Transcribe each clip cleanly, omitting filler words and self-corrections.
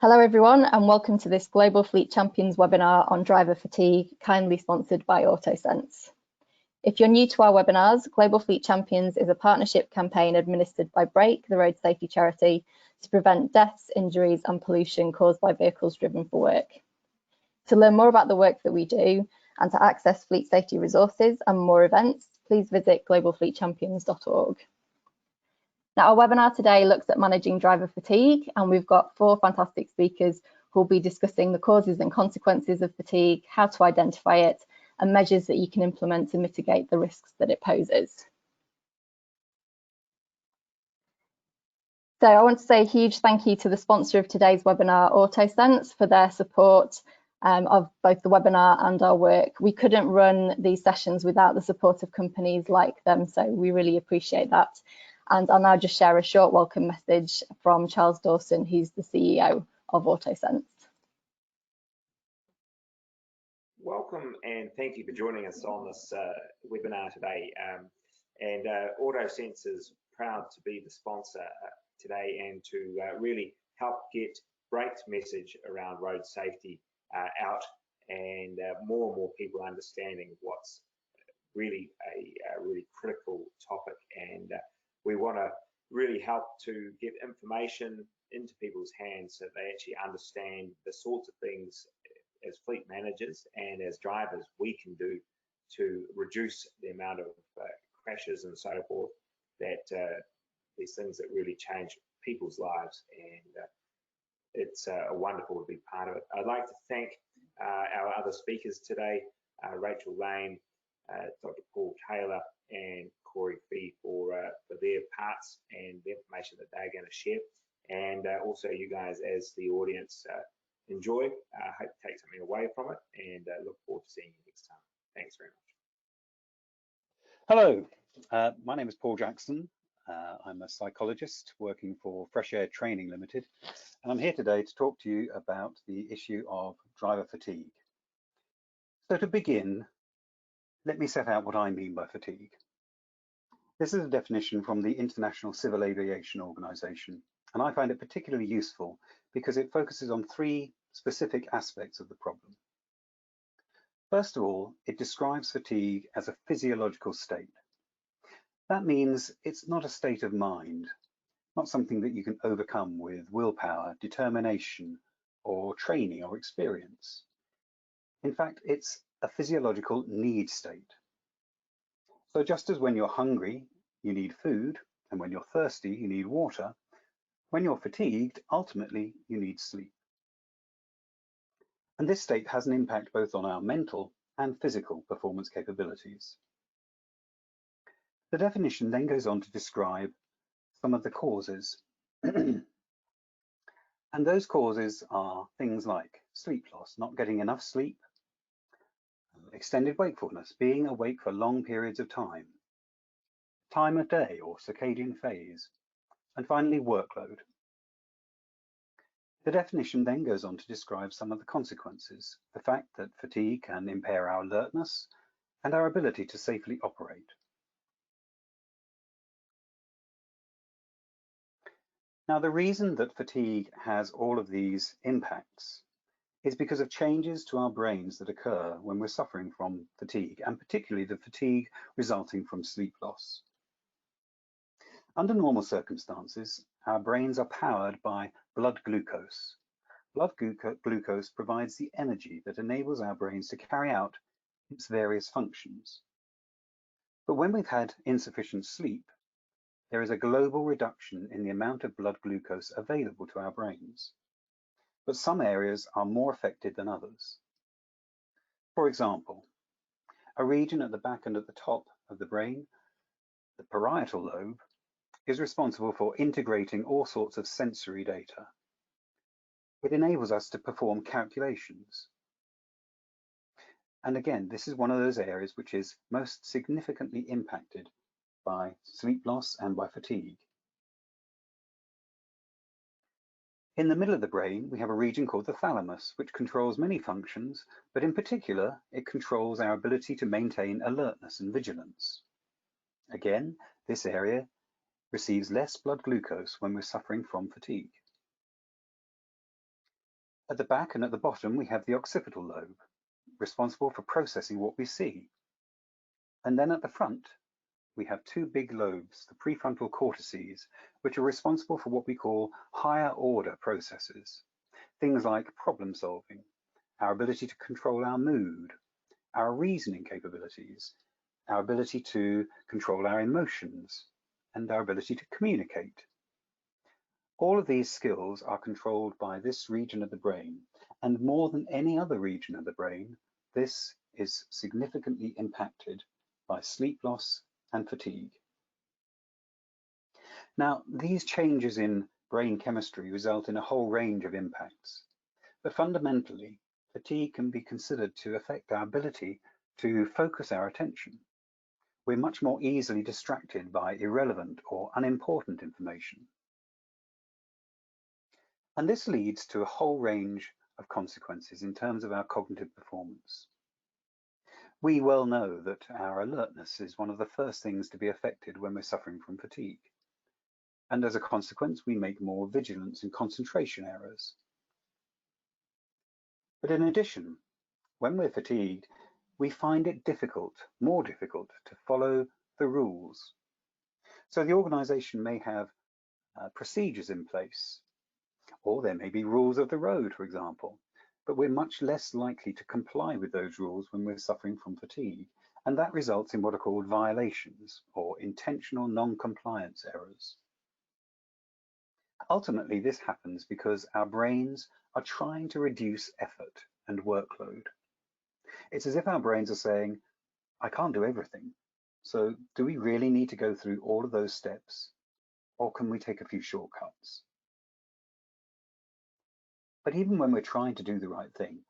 Hello everyone and welcome to this Global Fleet Champions webinar on driver fatigue, kindly sponsored by AutoSense. If you're new to our webinars, Global Fleet Champions is a partnership campaign administered by Brake, the road safety charity, to prevent deaths, injuries and pollution caused by vehicles driven for work. To learn more about the work that we do and to access fleet safety resources and more events, please visit globalfleetchampions.org. Now, our webinar today looks at managing driver fatigue, and we've got 4 fantastic speakers who will be discussing the causes and consequences of fatigue, how to identify it, and measures that you can implement to mitigate the risks that it poses. So I want to say a huge thank you to the sponsor of today's webinar, AutoSense, for their support of both the webinar and our work. We couldn't run these sessions without the support of companies like them, so we really appreciate that. And I'll now just share a short welcome message from Charles Dawson, who's the CEO of AutoSense. Welcome and thank you for joining us on this webinar today. AutoSense is proud to be the sponsor today and to really help get Brake's message around road safety out and more and more people understanding what's really a really critical topic. And we want to really help to get information into people's hands so they actually understand the sorts of things as fleet managers and as drivers we can do to reduce the amount of crashes and so forth, that these things that really change people's lives. And it's wonderful to be part of it. I'd like to thank our other speakers today, Rachel Lane, Dr. Paul Taylor and Corey Fee for their parts and the information that they're going to share, and also you guys as the audience enjoy. Hope to take something away from it, and look forward to seeing you next time. Thanks very much. Hello, my name is Paul Jackson. I'm a psychologist working for Fresh Air Training Limited, and I'm here today to talk to you about the issue of driver fatigue. So to begin, let me set out what I mean by fatigue. This is a definition from the International Civil Aviation Organization, and I find it particularly useful because it focuses on 3 specific aspects of the problem. First of all, it describes fatigue as a physiological state. That means it's not a state of mind, not something that you can overcome with willpower, determination, or training or experience. In fact, it's a physiological need state. So just as when you're hungry, you need food, and when you're thirsty, you need water, when you're fatigued, ultimately, you need sleep. And this state has an impact both on our mental and physical performance capabilities. The definition then goes on to describe some of the causes. And those causes are things like sleep loss, not getting enough sleep, extended wakefulness, being awake for long periods of time of day or circadian phase, and finally workload. The definition then goes on to describe some of the consequences, the fact that fatigue can impair our alertness and our ability to safely operate. Now, the reason that fatigue has all of these impacts is because of changes to our brains that occur when we're suffering from fatigue, and particularly the fatigue resulting from sleep loss. Under normal circumstances, our brains are powered by blood glucose. Blood glucose provides the energy that enables our brains to carry out its various functions. But when we've had insufficient sleep, there is a global reduction in the amount of blood glucose available to our brains. But some areas are more affected than others. For example, a region at the back and at the top of the brain, the parietal lobe, is responsible for integrating all sorts of sensory data. It enables us to perform calculations. And again, this is one of those areas which is most significantly impacted by sleep loss and by fatigue. In the middle of the brain, we have a region called the thalamus, which controls many functions, but in particular, it controls our ability to maintain alertness and vigilance. Again, this area receives less blood glucose when we're suffering from fatigue. At the back and at the bottom, we have the occipital lobe, responsible for processing what we see. And then at the front, we have two big lobes, the prefrontal cortices, which are responsible for what we call higher order processes. Things like problem solving, our ability to control our mood, our reasoning capabilities, our ability to control our emotions, and our ability to communicate. All of these skills are controlled by this region of the brain, and more than any other region of the brain, this is significantly impacted by sleep loss and fatigue. Now, these changes in brain chemistry result in a whole range of impacts, but fundamentally, fatigue can be considered to affect our ability to focus our attention. We're much more easily distracted by irrelevant or unimportant information. And this leads to a whole range of consequences in terms of our cognitive performance. We well know that our alertness is one of the first things to be affected when we're suffering from fatigue. And as a consequence, we make more vigilance and concentration errors. But in addition, when we're fatigued, we find it difficult, more difficult, to follow the rules. So the organization may have procedures in place, or there may be rules of the road, for example, but we're much less likely to comply with those rules when we're suffering from fatigue, and that results in what are called violations or intentional non-compliance errors. Ultimately, this happens because our brains are trying to reduce effort and workload. It's as if our brains are saying, I can't do everything, so do we really need to go through all of those steps, or can we take a few shortcuts? But even when we're trying to do the right thing,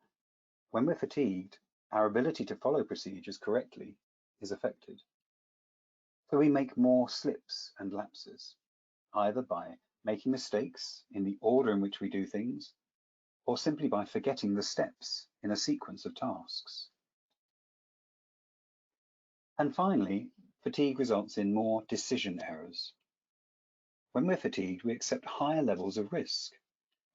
when we're fatigued, our ability to follow procedures correctly is affected. So we make more slips and lapses, either by making mistakes in the order in which we do things, or simply by forgetting the steps in a sequence of tasks. And finally, fatigue results in more decision errors. When we're fatigued, we accept higher levels of risk.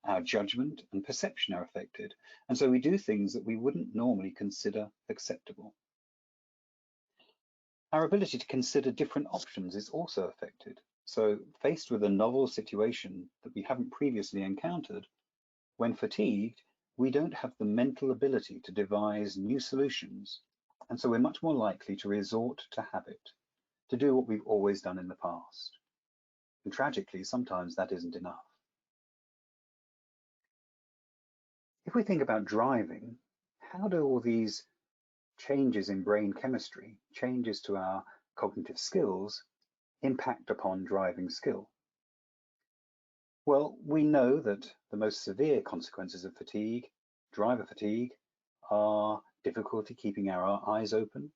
Our judgment and perception are affected, and so we do things that we wouldn't normally consider acceptable. Our ability to consider different options is also affected. So faced with a novel situation that we haven't previously encountered, when fatigued, we don't have the mental ability to devise new solutions, and so we're much more likely to resort to habit, to do what we've always done in the past. And tragically, sometimes that isn't enough. If we think about driving, how do all these changes in brain chemistry, changes to our cognitive skills, impact upon driving skill? Well, we know that the most severe consequences of fatigue, driver fatigue, are difficulty keeping our eyes open,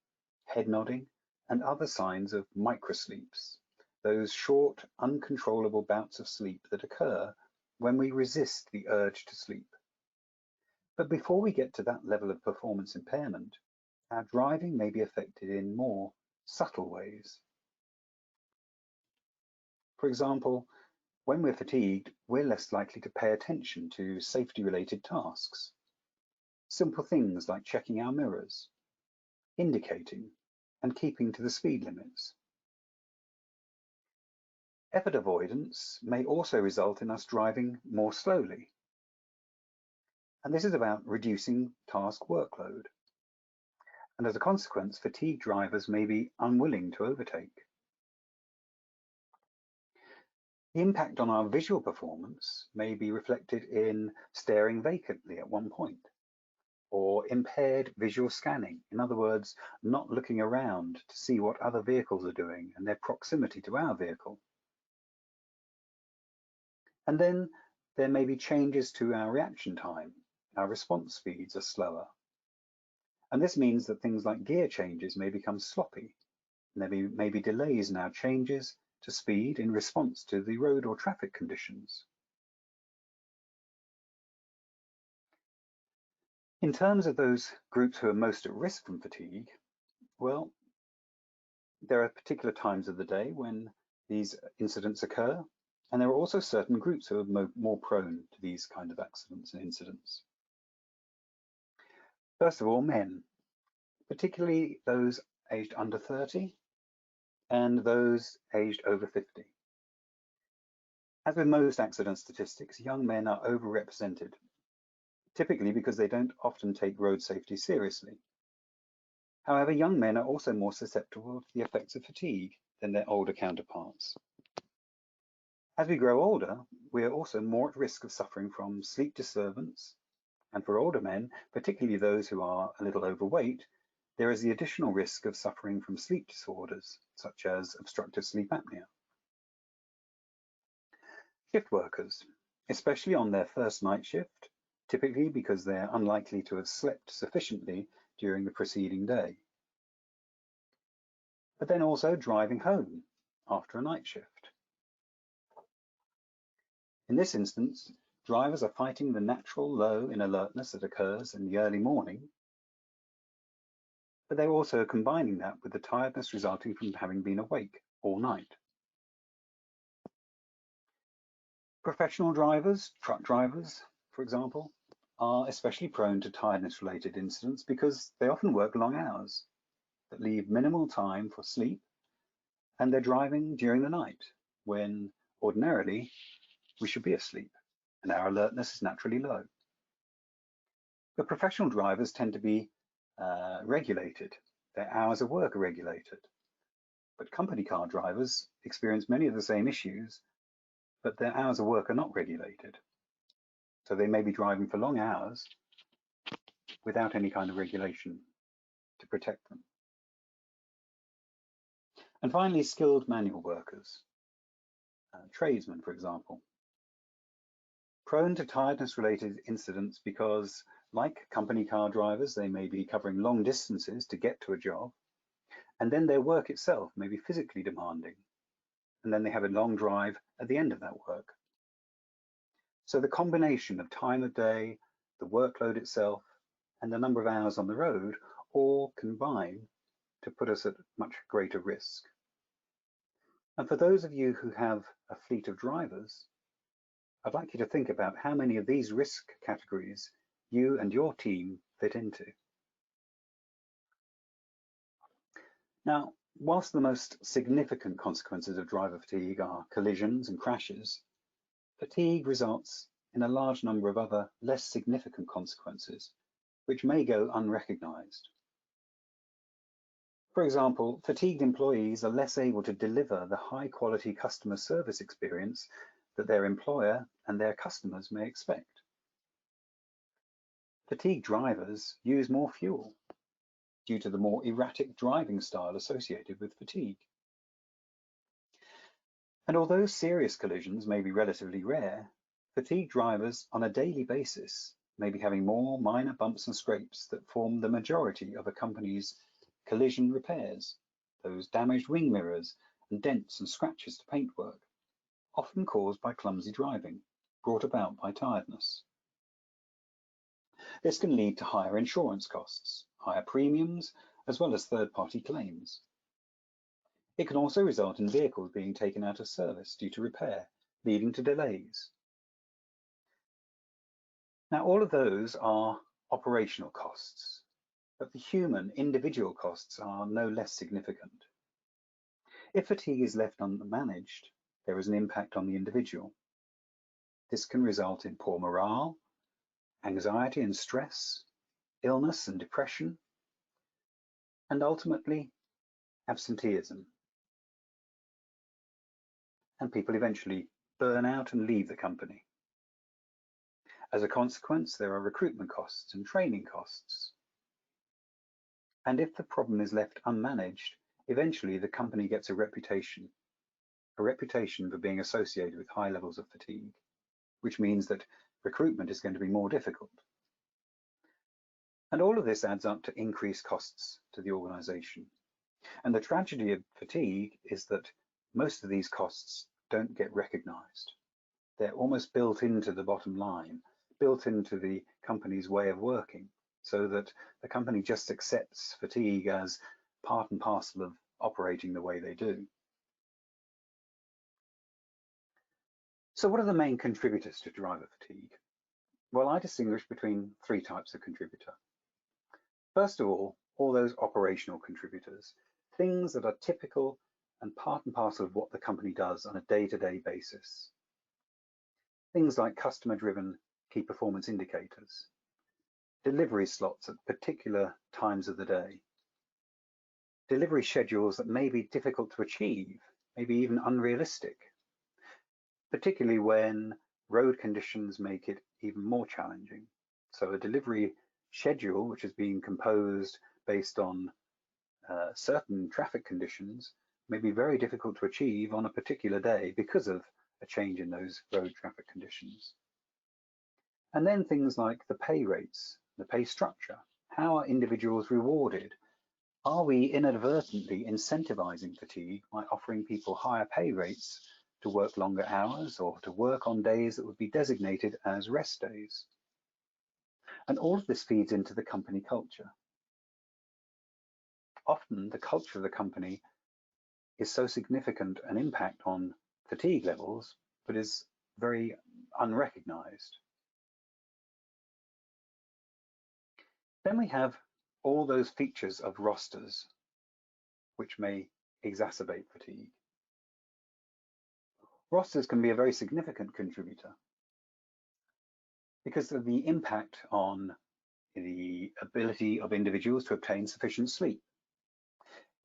head nodding, and other signs of microsleeps, those short, uncontrollable bouts of sleep that occur when we resist the urge to sleep. But before we get to that level of performance impairment, our driving may be affected in more subtle ways. For example, when we're fatigued, we're less likely to pay attention to safety-related tasks. Simple things like checking our mirrors, indicating, and keeping to the speed limits. Effort avoidance may also result in us driving more slowly. And this is about reducing task workload. And as a consequence, fatigued drivers may be unwilling to overtake. The impact on our visual performance may be reflected in staring vacantly at one point, or impaired visual scanning. In other words, not looking around to see what other vehicles are doing and their proximity to our vehicle. And then there may be changes to our reaction time. Our response speeds are slower. And this means that things like gear changes may become sloppy. And there may be delays in our changes to speed in response to the road or traffic conditions. In terms of those groups who are most at risk from fatigue, well, there are particular times of the day when these incidents occur. And there are also certain groups who are more prone to these kind of accidents and incidents. First of all, men, particularly those aged under 30 and those aged over 50. As with most accident statistics, young men are overrepresented, typically because they don't often take road safety seriously. However, young men are also more susceptible to the effects of fatigue than their older counterparts. As we grow older, we are also more at risk of suffering from sleep disturbance, and for older men, particularly those who are a little overweight, there is the additional risk of suffering from sleep disorders, such as obstructive sleep apnea. Shift workers, especially on their first night shift, typically because they're unlikely to have slept sufficiently during the preceding day. But then also driving home after a night shift. In this instance, drivers are fighting the natural low in alertness that occurs in the early morning, but they're also combining that with the tiredness resulting from having been awake all night. Professional drivers, truck drivers, for example, are especially prone to tiredness-related incidents because they often work long hours that leave minimal time for sleep, and they're driving during the night when ordinarily we should be asleep and our alertness is naturally low. But professional drivers tend to be regulated. Their hours of work are regulated. But company car drivers experience many of the same issues, but their hours of work are not regulated. So they may be driving for long hours without any kind of regulation to protect them. And finally, skilled manual workers, tradesmen, for example, prone to tiredness-related incidents because, like company car drivers, they may be covering long distances to get to a job, and then their work itself may be physically demanding, and then they have a long drive at the end of that work. So the combination of time of day, the workload itself, and the number of hours on the road all combine to put us at much greater risk. And for those of you who have a fleet of drivers, I'd like you to think about how many of these risk categories you and your team fit into. Now, whilst the most significant consequences of driver fatigue are collisions and crashes, fatigue results in a large number of other less significant consequences, which may go unrecognized. For example, fatigued employees are less able to deliver the high-quality customer service experience that their employer and their customers may expect. Fatigued drivers use more fuel due to the more erratic driving style associated with fatigue. And although serious collisions may be relatively rare, fatigued drivers on a daily basis may be having more minor bumps and scrapes that form the majority of a company's collision repairs, those damaged wing mirrors and dents and scratches to paintwork, often caused by clumsy driving, brought about by tiredness. This can lead to higher insurance costs, higher premiums, as well as third-party claims. It can also result in vehicles being taken out of service due to repair, leading to delays. Now, all of those are operational costs, but the human individual costs are no less significant. If fatigue is left unmanaged, there is an impact on the individual. This can result in poor morale, anxiety and stress, illness and depression, and ultimately absenteeism. And people eventually burn out and leave the company. As a consequence, there are recruitment costs and training costs. And if the problem is left unmanaged, eventually the company gets a reputation for being associated with high levels of fatigue, which means that recruitment is going to be more difficult. And all of this adds up to increased costs to the organization. And the tragedy of fatigue is that most of these costs don't get recognized. They're almost built into the bottom line, built into the company's way of working, so that the company just accepts fatigue as part and parcel of operating the way they do. So what are the main contributors to driver fatigue? Well, I distinguish between three types of contributor. First of all those operational contributors, things that are typical and part and parcel of what the company does on a day-to-day basis. Things like customer-driven key performance indicators, delivery slots at particular times of the day, delivery schedules that may be difficult to achieve, maybe even unrealistic, particularly when road conditions make it even more challenging. So a delivery schedule which is being composed based on certain traffic conditions may be very difficult to achieve on a particular day because of a change in those road traffic conditions. And then things like the pay rates, the pay structure. How are individuals rewarded? Are we inadvertently incentivizing fatigue by offering people higher pay rates to work longer hours or to work on days that would be designated as rest days? And all of this feeds into the company culture. Often the culture of the company is so significant an impact on fatigue levels, but is very unrecognized. Then we have all those features of rosters which may exacerbate fatigue. Rosters can be a very significant contributor because of the impact on the ability of individuals to obtain sufficient sleep.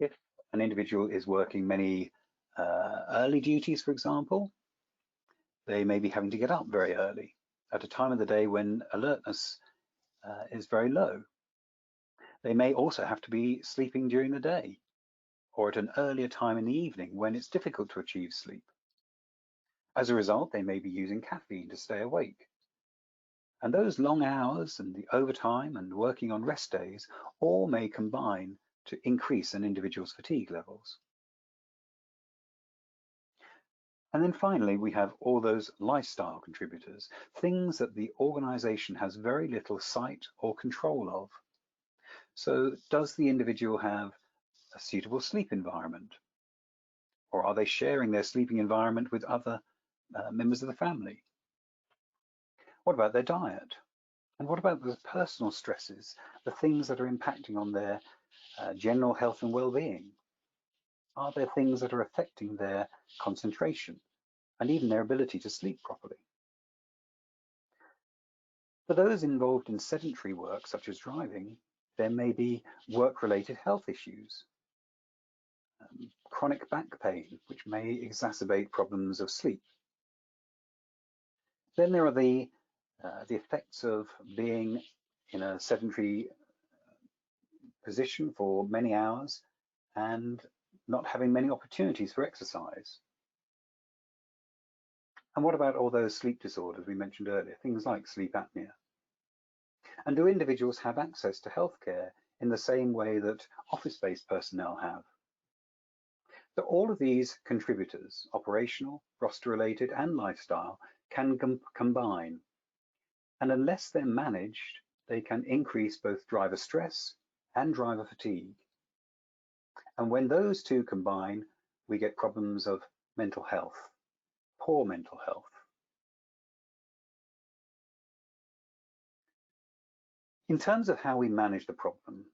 If an individual is working many early duties, for example, they may be having to get up very early at a time of the day when alertness is very low. They may also have to be sleeping during the day or at an earlier time in the evening when it's difficult to achieve sleep. As a result, they may be using caffeine to stay awake. And those long hours and the overtime and working on rest days all may combine to increase an individual's fatigue levels. And then finally, we have all those lifestyle contributors, things that the organization has very little sight or control of. So does the individual have a suitable sleep environment? Or are they sharing their sleeping environment with other members of the family? What about their diet? And what about the personal stresses, the things that are impacting on their general health and well-being? Are there things that are affecting their concentration and even their ability to sleep properly? For those involved in sedentary work, such as driving, there may be work-related health issues, chronic back pain, which may exacerbate problems of sleep. Then there are the effects of being in a sedentary position for many hours and not having many opportunities for exercise. And what about all those sleep disorders we mentioned earlier, things like sleep apnea? And do individuals have access to healthcare in the same way that office-based personnel have? So all of these contributors, operational, roster-related, and lifestyle, can combine. And unless they're managed, they can increase both driver stress and driver fatigue. And when those two combine, we get problems of mental health, poor mental health. In terms of how we manage the problem,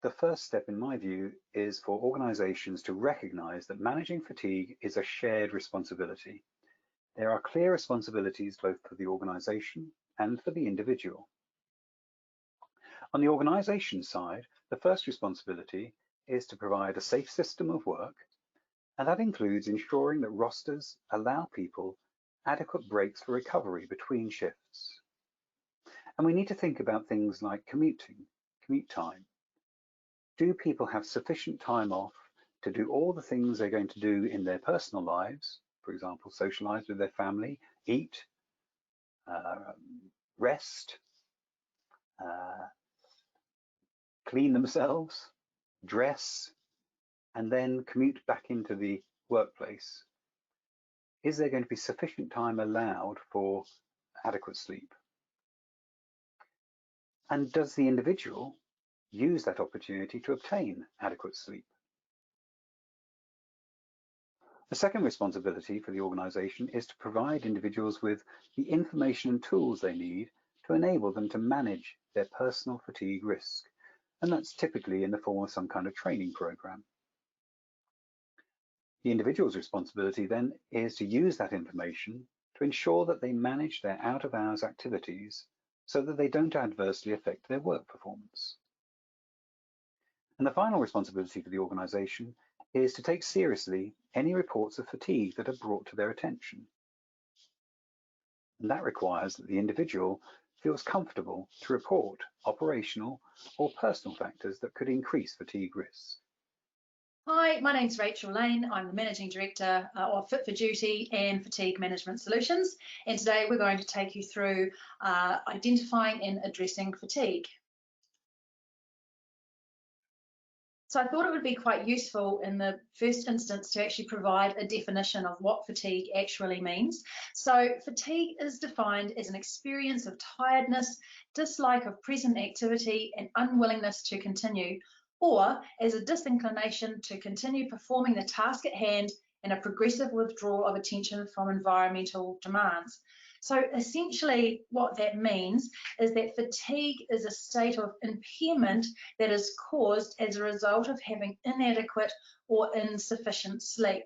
the first step, in my view, is for organizations to recognize that managing fatigue is a shared responsibility. There are clear responsibilities both for the organization and for the individual. On the organization side, the first responsibility is to provide a safe system of work, and that includes ensuring that rosters allow people adequate breaks for recovery between shifts. And we need to think about things like commute time. Do people have sufficient time off to do all the things they're going to do in their personal lives, for example, socialize with their family, eat, rest, clean themselves, dress, and then commute back into the workplace? Is there going to be sufficient time allowed for adequate sleep? And does the individual use that opportunity to obtain adequate sleep? The second responsibility for the organisation is to provide individuals with the information and tools they need to enable them to manage their personal fatigue risk, and that's typically in the form of some kind of training program. The individual's responsibility then is to use that information to ensure that they manage their out-of-hours activities so that they don't adversely affect their work performance. And the final responsibility for the organisation is to take seriously any reports of fatigue that are brought to their attention. And that requires that the individual feels comfortable to report operational or personal factors that could increase fatigue risk. Hi, my name's Rachel Lane. I'm the Managing Director of Fit for Duty and Fatigue Management Solutions. And today we're going to take you through identifying and addressing fatigue. So I thought it would be quite useful in the first instance to actually provide a definition of what fatigue actually means. So fatigue is defined as an experience of tiredness, dislike of present activity, and unwillingness to continue, or as a disinclination to continue performing the task at hand and a progressive withdrawal of attention from environmental demands. So essentially what that means is that fatigue is a state of impairment that is caused as a result of having inadequate or insufficient sleep.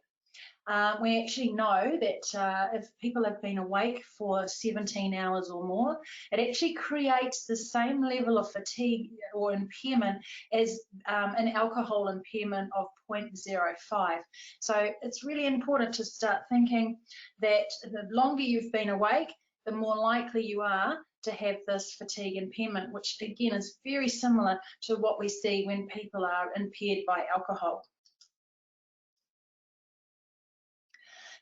We actually know that if people have been awake for 17 hours or more, it actually creates the same level of fatigue or impairment as an alcohol impairment of 0.05. So it's really important to start thinking that the longer you've been awake, the more likely you are to have this fatigue impairment, which again is very similar to what we see when people are impaired by alcohol.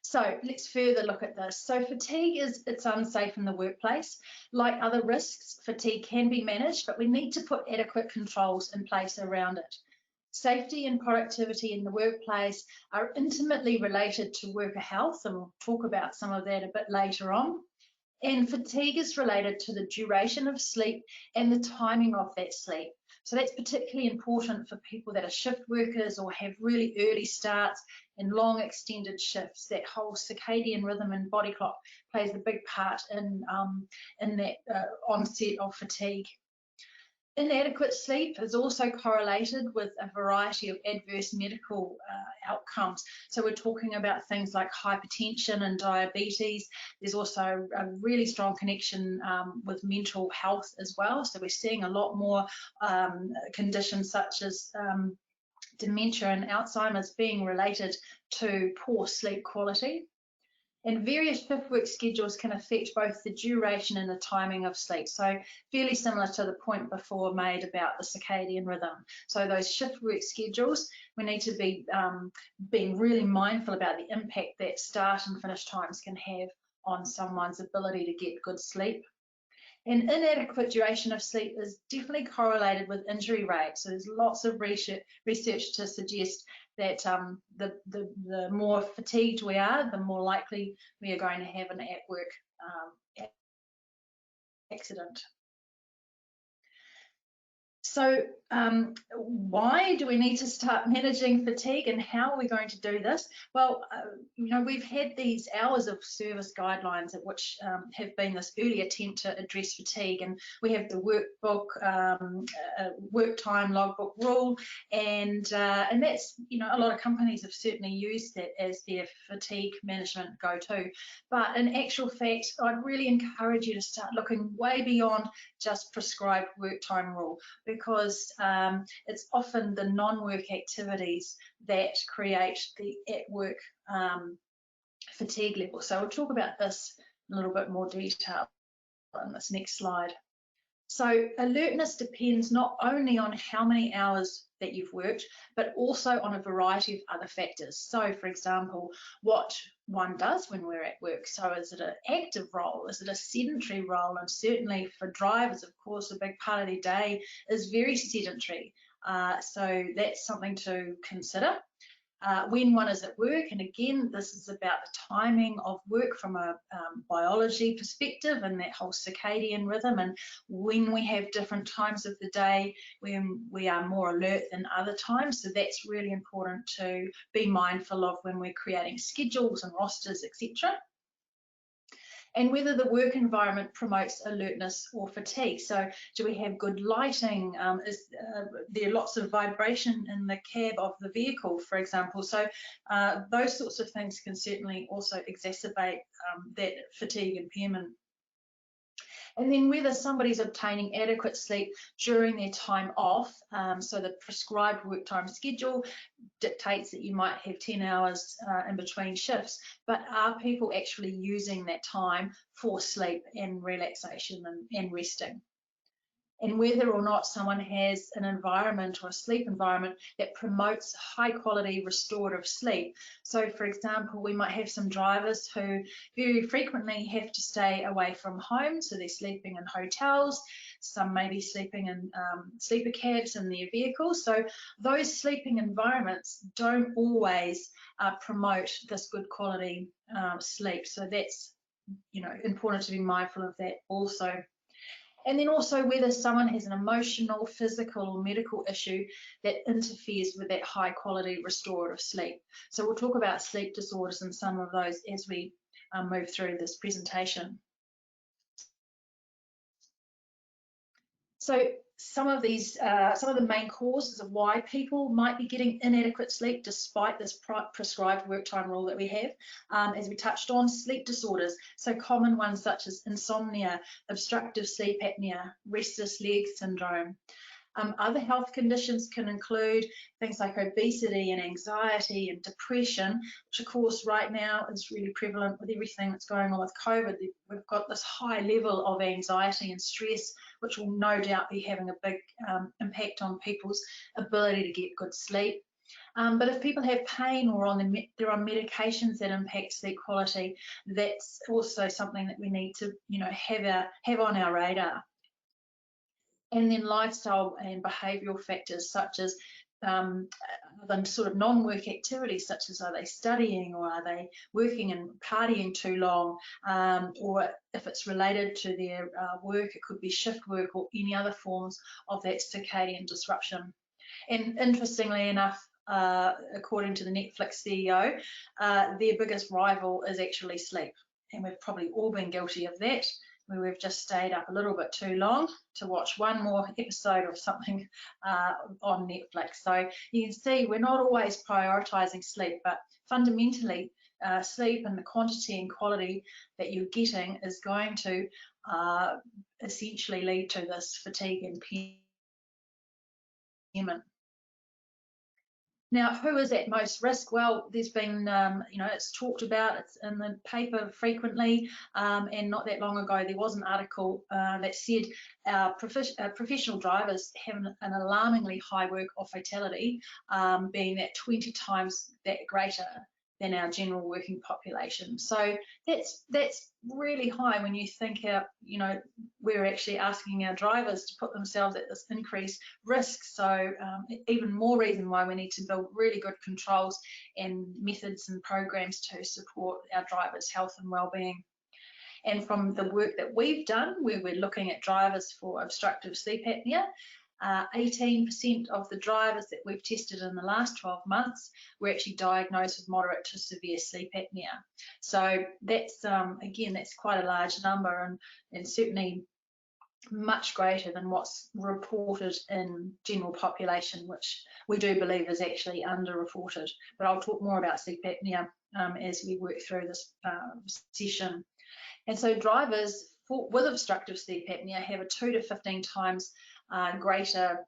So let's further look at this. So fatigue it's unsafe in the workplace. Like other risks, fatigue can be managed, but we need to put adequate controls in place around it. Safety and productivity in the workplace are intimately related to worker health, and we'll talk about some of that a bit later on. And fatigue is related to the duration of sleep and the timing of that sleep. So that's particularly important for people that are shift workers or have really early starts and long extended shifts. That whole circadian rhythm and body clock plays a big part in that onset of fatigue. Inadequate sleep is also correlated with a variety of adverse medical outcomes. So we're talking about things like hypertension and diabetes. There's also a really strong connection with mental health as well. So we're seeing a lot more conditions such as dementia and Alzheimer's being related to poor sleep quality. And various shift work schedules can affect both the duration and the timing of sleep. So fairly similar to the point before made about the circadian rhythm. So those shift work schedules, we need to be being really mindful about the impact that start and finish times can have on someone's ability to get good sleep. And inadequate duration of sleep is definitely correlated with injury rates. So there's lots of research to suggest that the more fatigued we are, the more likely we are going to have an at-work accident. So why do we need to start managing fatigue, and how are we going to do this? Well, we've had these hours of service guidelines at which have been this early attempt to address fatigue, and we have the workbook, work time logbook rule, and that's, a lot of companies have certainly used that as their fatigue management go-to. But in actual fact, I'd really encourage you to start looking way beyond just prescribed work time rule, because it's often the non-work activities that create the at-work fatigue level. So we'll talk about this in a little bit more detail on this next slide. So alertness depends not only on how many hours that you've worked, but also on a variety of other factors. So for example, what one does when we're at work. So is it an active role? Is it a sedentary role? And certainly for drivers, of course, a big part of their day is very sedentary. So that's something to consider. when one is at work, and again, this is about the timing of work from a biology perspective and that whole circadian rhythm, and when we have different times of the day when we are more alert than other times. So that's really important to be mindful of when we're creating schedules and rosters, etc. And whether the work environment promotes alertness or fatigue. So do we have good lighting? Is there lots of vibration in the cab of the vehicle, for example? So those sorts of things can certainly also exacerbate that fatigue impairment. And then whether somebody's obtaining adequate sleep during their time off. So the prescribed work time schedule dictates that you might have 10 hours in between shifts, but are people actually using that time for sleep and relaxation and resting? And whether or not someone has an environment or a sleep environment that promotes high quality restorative sleep. So for example, we might have some drivers who very frequently have to stay away from home, so they're sleeping in hotels, some may be sleeping in sleeper cabs in their vehicles. So those sleeping environments don't always promote this good quality sleep. So that's, you know, important to be mindful of that also. And then also whether someone has an emotional, physical or medical issue that interferes with that high quality restorative sleep. So we'll talk about sleep disorders and some of those as we move through this presentation. So some of the main causes of why people might be getting inadequate sleep despite this prescribed work time rule that we have, as we touched on, sleep disorders. So common ones such as insomnia, obstructive sleep apnea, restless leg syndrome. Other health conditions can include things like obesity and anxiety and depression, which of course right now is really prevalent with everything that's going on with COVID. We've got this high level of anxiety and stress, which will no doubt be having a big impact on people's ability to get good sleep. But if people have pain or they're on medications that impact sleep quality, that's also something that we need to, you know, have on our radar. And then lifestyle and behavioural factors such as the sort of non-work activities, such as are they studying or are they working and partying too long, or if it's related to their work, it could be shift work or any other forms of that circadian disruption. And interestingly enough, according to the Netflix CEO, their biggest rival is actually sleep. And we've probably all been guilty of that, where we've just stayed up a little bit too long to watch one more episode of something on Netflix. So you can see we're not always prioritising sleep, but fundamentally sleep and the quantity and quality that you're getting is going to essentially lead to this fatigue and impairment. Now, who is at most risk? Well, there's been, you know, it's talked about, it's in the paper frequently, and not that long ago there was an article that said professional drivers have an alarmingly high work-off fatality, being that 20 times that greater than our general working population. So that's really high when you think, you know, we're actually asking our drivers to put themselves at this increased risk. So even more reason why we need to build really good controls and methods and programs to support our drivers' health and well-being. And from the work that we've done, where we're looking at drivers for obstructive sleep apnea, 18% of the drivers that we've tested in the last 12 months were actually diagnosed with moderate to severe sleep apnea. So that's, again, that's quite a large number and certainly much greater than what's reported in general population, which we do believe is actually underreported. But I'll talk more about sleep apnea as we work through this session. And so drivers with obstructive sleep apnea have a 2 to 15 times greater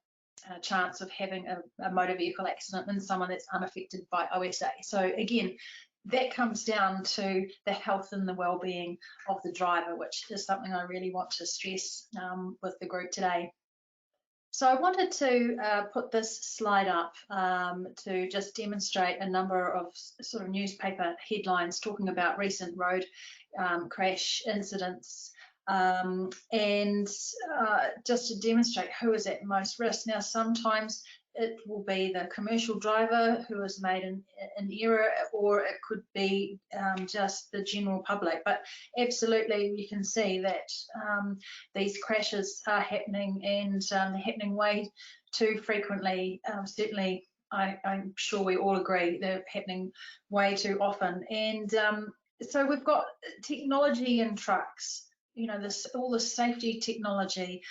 chance of having a motor vehicle accident than someone that's unaffected by OSA. So again, that comes down to the health and the well-being of the driver, which is something I really want to stress with the group today. So I wanted to put this slide up to just demonstrate a number of sort of newspaper headlines talking about recent road crash incidents, and just to demonstrate who is at most risk. Now, sometimes it will be the commercial driver who has made an error, or it could be just the general public. But absolutely, you can see that these crashes are happening, and they're happening way too frequently. Certainly, I'm sure we all agree they're happening way too often. And so we've got technology in trucks, you know, all the safety technology.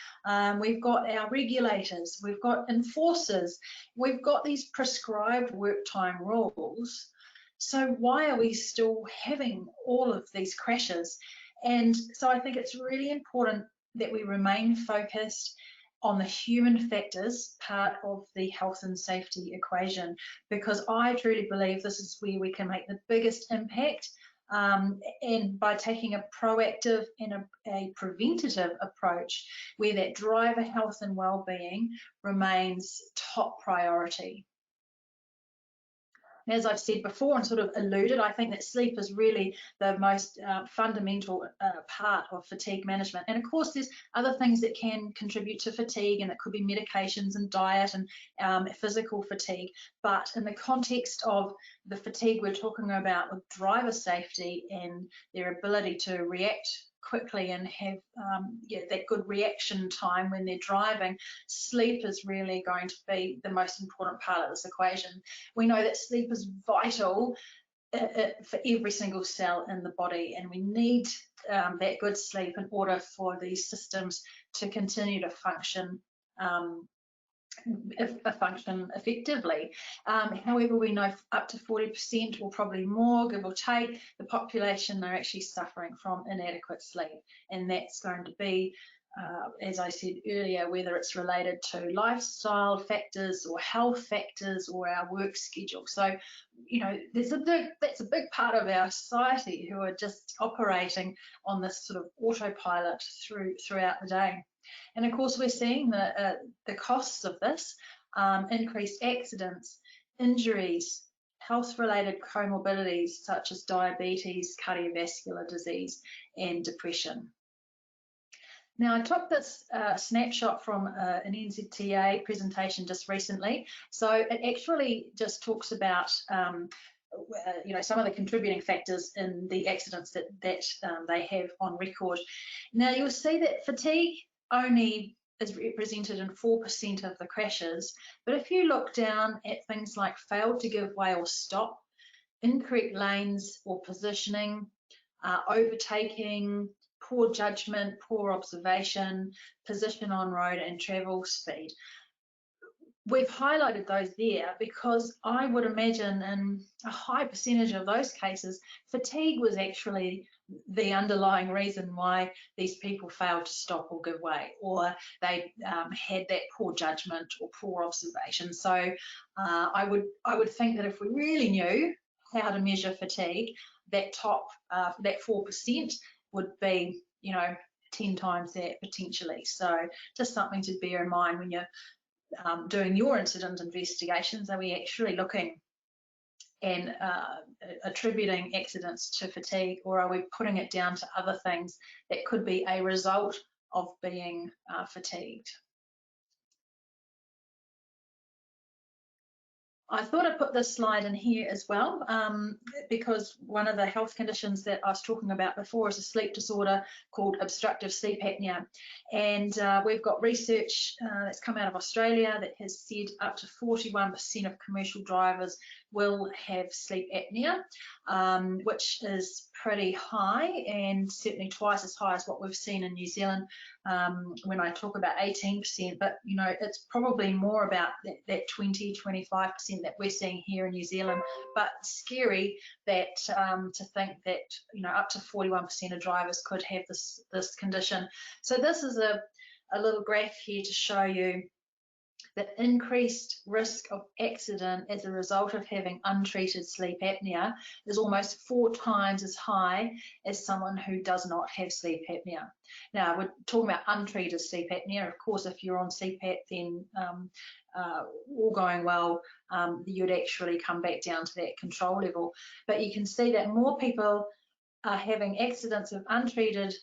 We've got our regulators, we've got enforcers, we've got these prescribed work time rules. So why are we still having all of these crashes? And so I think it's really important that we remain focused on the human factors part of the health and safety equation, because I truly believe this is where we can make the biggest impact. And by taking a proactive and a preventative approach, where that driver health and well-being remains top priority. As I've said before and sort of alluded, I think that sleep is really the most fundamental part of fatigue management. And of course, there's other things that can contribute to fatigue, and it could be medications and diet and physical fatigue. But in the context of the fatigue we're talking about with driver safety and their ability to react quickly and have that good reaction time when they're driving, sleep is really going to be the most important part of this equation. We know that sleep is vital for every single cell in the body, and we need that good sleep in order for these systems to continue to function effectively. However, we know up to 40% or probably more, give or take, the population are actually suffering from inadequate sleep, and that's going to be, as I said earlier, whether it's related to lifestyle factors or health factors or our work schedule. So, you know, that's a big part of our society who are just operating on this sort of autopilot throughout the day. And of course, we're seeing the costs of this, increased accidents, injuries, health-related comorbidities such as diabetes, cardiovascular disease, and depression. Now, I took this snapshot from an NZTA presentation just recently. So it actually just talks about you know, some of the contributing factors in the accidents that they have on record. Now, you'll see that fatigue only is represented in 4% of the crashes, but if you look down at things like failed to give way or stop, incorrect lanes or positioning, overtaking, poor judgment, poor observation, position on road, and travel speed. We've highlighted those there because I would imagine in a high percentage of those cases, fatigue was actually the underlying reason why these people failed to stop or give way, or they had that poor judgment or poor observation. So I would think that if we really knew how to measure fatigue, that top that 4% would be, you know, 10 times that potentially. So just something to bear in mind when you're doing your incident investigations. Are we actually looking and attributing accidents to fatigue, or are we putting it down to other things that could be a result of being fatigued? I thought I'd put this slide in here as well, because one of the health conditions that I was talking about before is a sleep disorder called obstructive sleep apnea. And we've got research that's come out of Australia that has said up to 41% of commercial drivers will have sleep apnea, which is pretty high, and certainly twice as high as what we've seen in New Zealand when I talk about 18%, but you know, it's probably more about that 20-25% that we're seeing here in New Zealand. But scary that to think that, you know, up to 41% of drivers could have this condition. So this is a little graph here to show you the increased risk of accident as a result of having untreated sleep apnea is almost 4 times as high as someone who does not have sleep apnea. Now, we're talking about untreated sleep apnea. Of course, if you're on CPAP, then all going well, you'd actually come back down to that control level. But you can see that more people are having accidents of untreated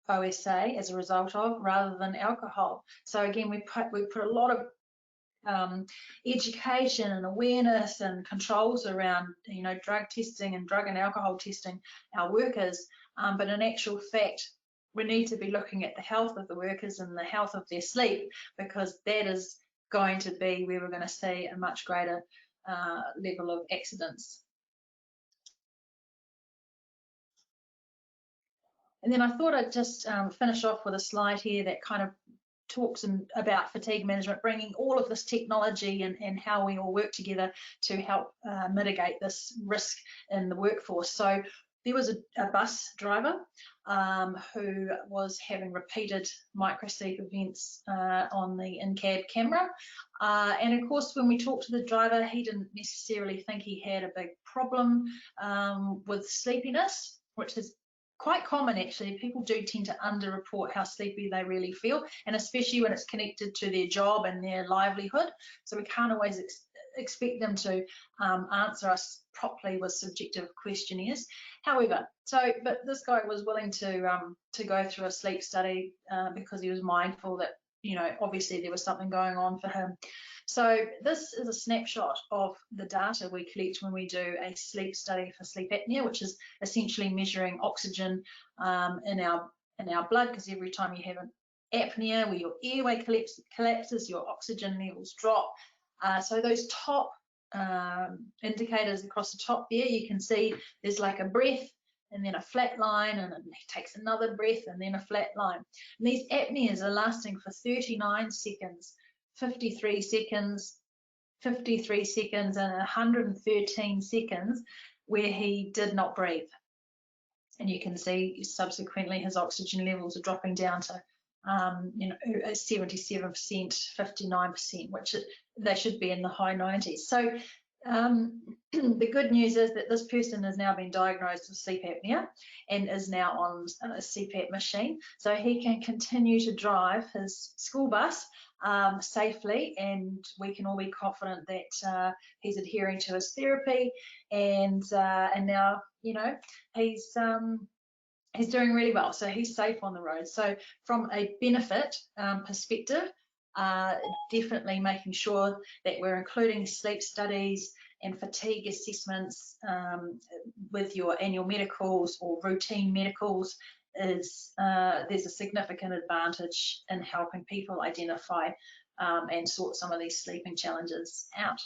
OSA as a result of, rather than alcohol. So again, we put a lot of education and awareness and controls around, drug testing and drug and alcohol testing our workers. But in actual fact, we need to be looking at the health of the workers and the health of their sleep, because that is going to be where we're going to see a much greater level of accidents. And then I thought I'd just finish off with a slide here that kind of talks about fatigue management, bringing all of this technology and how we all work together to help mitigate this risk in the workforce. So there was a bus driver who was having repeated microsleep events on the in-cab camera. And of course, when we talked to the driver, he didn't necessarily think he had a big problem with sleepiness, which is quite common actually. People do tend to underreport how sleepy they really feel, and especially when it's connected to their job and their livelihood. So we can't always expect them to answer us properly with subjective questionnaires. However, but this guy was willing to go through a sleep study because he was mindful that, obviously there was something going on for him. So this is a snapshot of the data we collect when we do a sleep study for sleep apnea, which is essentially measuring oxygen in our blood, because every time you have an apnea where your airway collapses, your oxygen levels drop. So those top indicators across the top there, you can see there's like a breath and then a flat line, and it takes another breath and then a flat line. And these apneas are lasting for 39 seconds, 53 seconds, 53 seconds, and 113 seconds where he did not breathe. And you can see subsequently his oxygen levels are dropping down to 77%, 59%, which they should be in the high 90s. So the good news is that this person has now been diagnosed with sleep apnea and is now on a CPAP machine, so he can continue to drive his school bus safely, and we can all be confident that he's adhering to his therapy, and now he's doing really well, so he's safe on the road. So from a benefit perspective, definitely making sure that we're including sleep studies and fatigue assessments with your annual medicals or routine medicals is there's a significant advantage in helping people identify and sort some of these sleeping challenges out.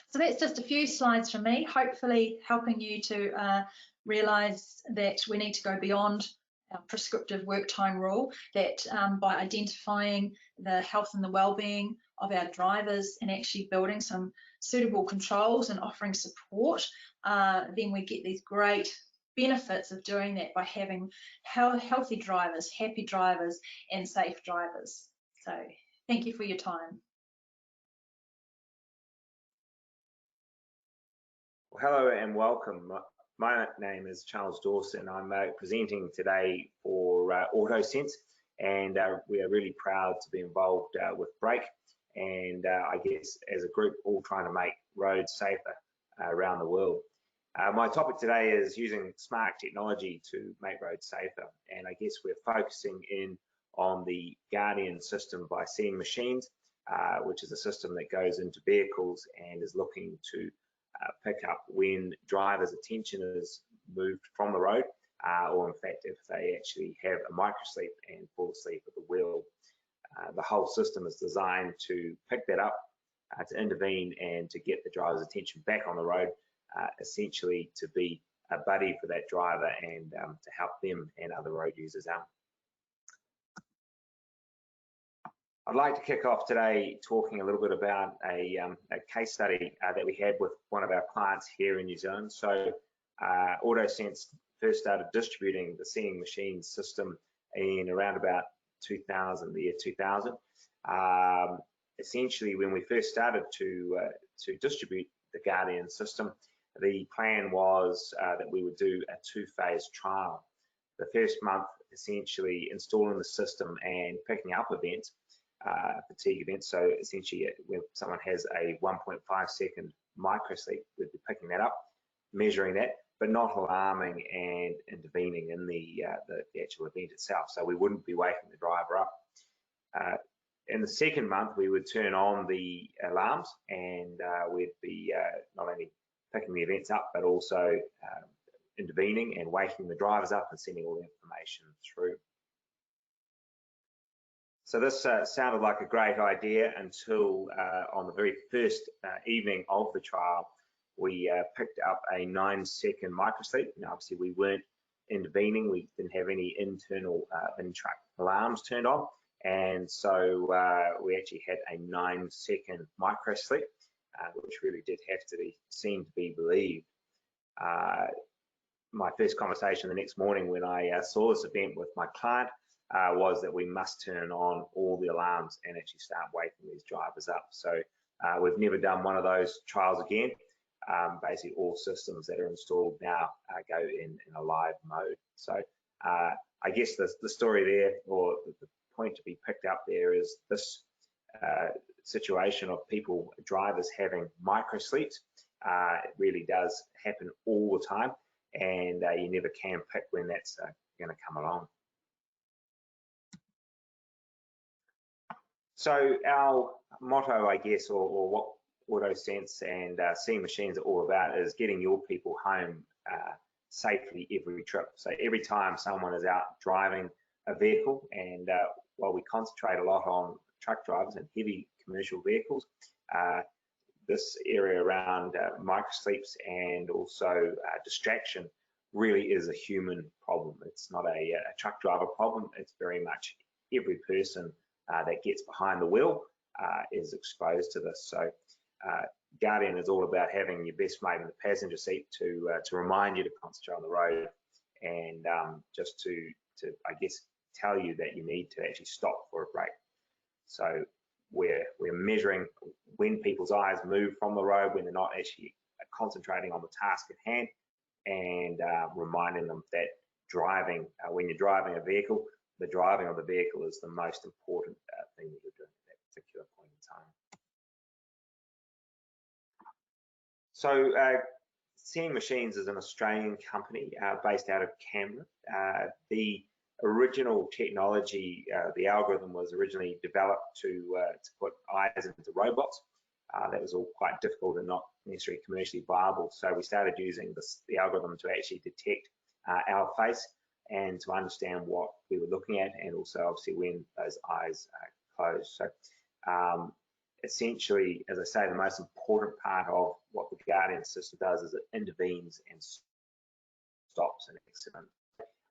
So that's just a few slides from me, hopefully helping you to realise that we need to go beyond our prescriptive work time rule, that by identifying the health and the well-being of our drivers and actually building some suitable controls and offering support, then we get these great benefits of doing that by having healthy drivers, happy drivers, and safe drivers. So thank you for your time. Well, hello and welcome. My name is Charles Dawson. I'm presenting today for AutoSense, and we are really proud to be involved with Brake, and I guess as a group all trying to make roads safer around the world. My topic today is using smart technology to make roads safer, and I guess we're focusing in on the Guardian system by Seeing Machines, which is a system that goes into vehicles and is looking to pick up when drivers' attention is moved from the road, or in fact if they actually have a microsleep and fall asleep at the wheel. The whole system is designed to pick that up, to intervene and to get the driver's attention back on the road, essentially to be a buddy for that driver and to help them and other road users out. I'd like to kick off today talking a little bit about a case study that we had with one of our clients here in New Zealand. So AutoSense first started distributing the Seeing Machines system in around about the year 2000. Essentially, when we first started to distribute the Guardian system, the plan was that we would do a two-phase trial. The first month, essentially installing the system and picking up events, fatigue events. So essentially, when someone has a 1.5 second microsleep, we'd be picking that up, measuring that, but not alarming and intervening in the actual event itself. So we wouldn't be waking the driver up. In the second month, we would turn on the alarms, and we'd be not only picking the events up, but also intervening and waking the drivers up and sending all the information through. So this sounded like a great idea until on the very first evening of the trial, we picked up a 9-second microsleep. Now, obviously, we weren't intervening. We didn't have any internal in-truck alarms turned on. And so we actually had a 9-second microsleep, which really did have to be seen to be believed. My first conversation the next morning when I saw this event with my client was that we must turn on all the alarms and actually start waking these drivers up. So we've never done one of those trials again. Basically, all systems that are installed now go in a live mode. So I guess the story there, or the point to be picked up there, is this situation of drivers having micro sleeps. It really does happen all the time, and you never can pick when that's going to come along. So our motto, I guess, or what AutoSense and Seeing Machines are all about, is getting your people home safely every trip. So every time someone is out driving a vehicle, and while we concentrate a lot on truck drivers and heavy commercial vehicles, this area around microsleeps and also distraction really is a human problem. It's not a truck driver problem. It's very much every person that gets behind the wheel is exposed to this. So Guardian is all about having your best mate in the passenger seat to remind you to concentrate on the road, and just to I guess tell you that you need to actually stop for a break. So we're measuring when people's eyes move from the road, when they're not actually concentrating on the task at hand, and reminding them that driving, when you're driving a vehicle, the driving of the vehicle is the most important thing that you're doing at that particular point in time. So Seeing Machines is an Australian company based out of Canberra. The original technology, the algorithm was originally developed to put eyes into robots. That was all quite difficult and not necessarily commercially viable. So we started using the algorithm to actually detect our face and to understand what we were looking at, and also obviously when those eyes closed. So essentially, as I say, the most important part of what the Guardian system does is it intervenes and stops an accident.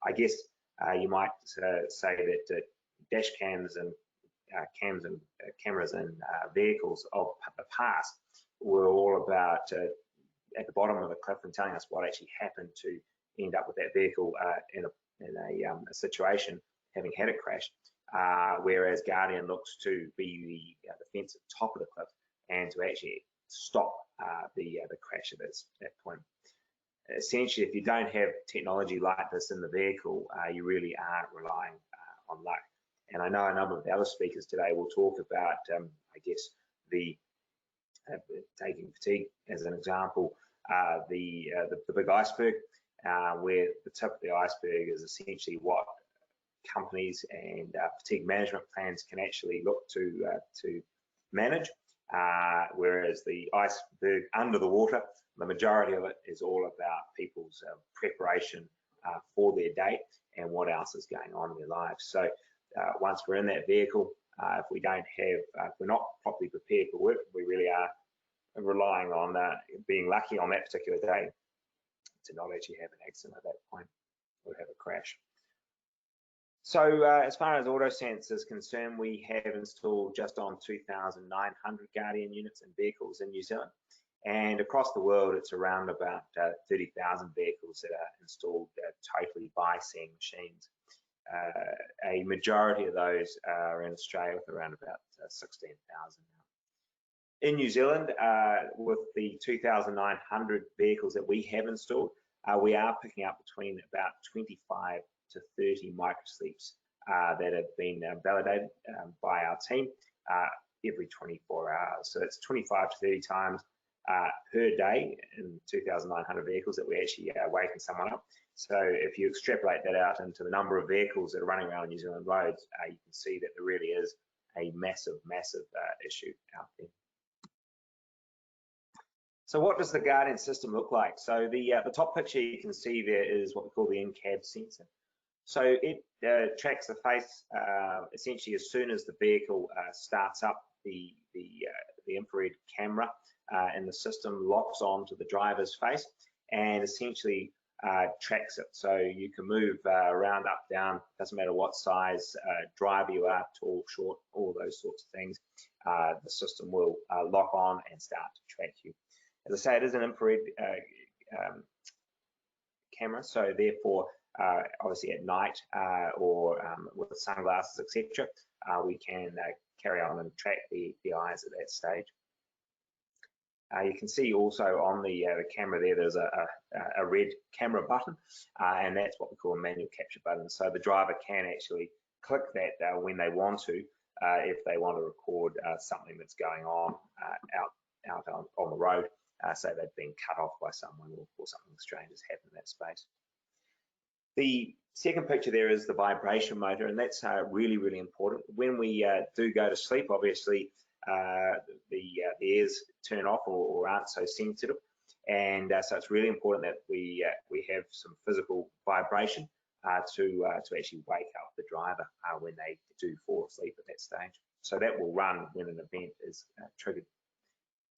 I guess you might say that dash cams and cameras in vehicles of the past were all about at the bottom of a cliff and telling us what actually happened to end up with that vehicle in a situation having had a crash. Whereas Guardian looks to be the fence at the top of the cliff and to actually stop the crash at that point. Essentially, if you don't have technology like this in the vehicle, you really are relying on luck. And I know a number of the other speakers today will talk about, I guess, taking fatigue as an example, the big iceberg, where the tip of the iceberg is essentially what companies and fatigue management plans can actually look to manage, whereas the iceberg under the water, the majority of it is all about people's preparation for their day and what else is going on in their lives. So once we're in that vehicle, if we don't have, if we're not properly prepared for work, we really are relying on being lucky on that particular day to not actually have an accident at that point or have a crash. So as far as AutoSense is concerned, we have installed just on 2,900 Guardian units and vehicles in New Zealand. And across the world, it's around about 30,000 vehicles that are installed totally by Seeing Machines. A majority of those are in Australia, with around about 16,000 now. In New Zealand, with the 2,900 vehicles that we have installed, we are picking up between about 25 to 30 microsleeps that have been validated by our team every 24 hours. So it's 25 to 30 times per day in 2,900 vehicles that we actually are waking someone up. So if you extrapolate that out into the number of vehicles that are running around New Zealand roads, you can see that there really is a massive issue out there. So what does the Guardian system look like? So the top picture you can see there is what we call the in-cab sensor. So it tracks the face essentially as soon as the vehicle starts up. The infrared camera in the system locks on to the driver's face and essentially tracks it. So you can move around, up, down, doesn't matter what size driver you are, tall, short, all those sorts of things. The system will lock on and start to track you. As I say, it is an infrared camera, so therefore, obviously at night or with sunglasses, etc., we can carry on and track the eyes at that stage. You can see also on the camera there's a red camera button, and that's what we call a manual capture button. So the driver can actually click that when they want to, if they want to record something that's going on out on the road. Say they've been cut off by someone or something strange has happened in that space. The second picture there is the vibration motor, and that's really important. When we do go to sleep, obviously the ears turn off or aren't so sensitive, and so it's really important that we have some physical vibration to actually wake up the driver when they do fall asleep at that stage. So that will run when an event is triggered.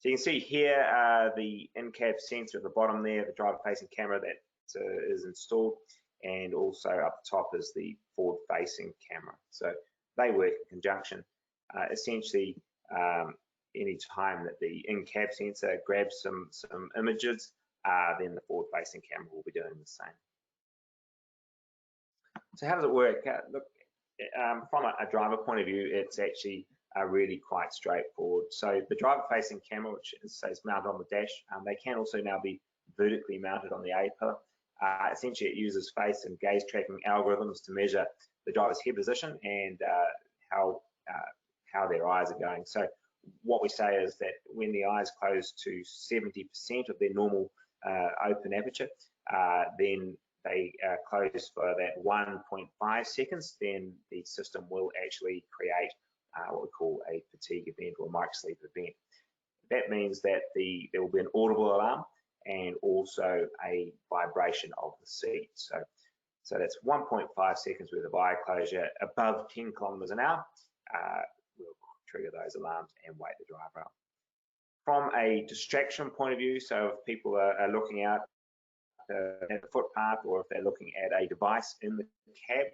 So you can see here the in-cab sensor at the bottom there, the driver-facing camera that is installed, and also up the top is the forward-facing camera. So they work in conjunction. Essentially, any time that the in-cab sensor grabs some images, then the forward-facing camera will be doing the same. So how does it work? Look, from a driver point of view, it's actually really quite straightforward. So the driver-facing camera, which is mounted on the dash, they can also now be vertically mounted on the A-pillar. Essentially, it uses face and gaze tracking algorithms to measure the driver's head position and how their eyes are going. So what we say is that when the eyes close to 70% of their normal open aperture, then they close for that 1.5 seconds, then the system will actually create what we call a fatigue event or microsleep event. That means that there will be an audible alarm and also a vibration of the seat. So that's 1.5 seconds worth of eye closure above 10 kilometers an hour. We'll trigger those alarms and wake the driver up. From a distraction point of view, so if people are looking out at the footpath or if they're looking at a device in the cab,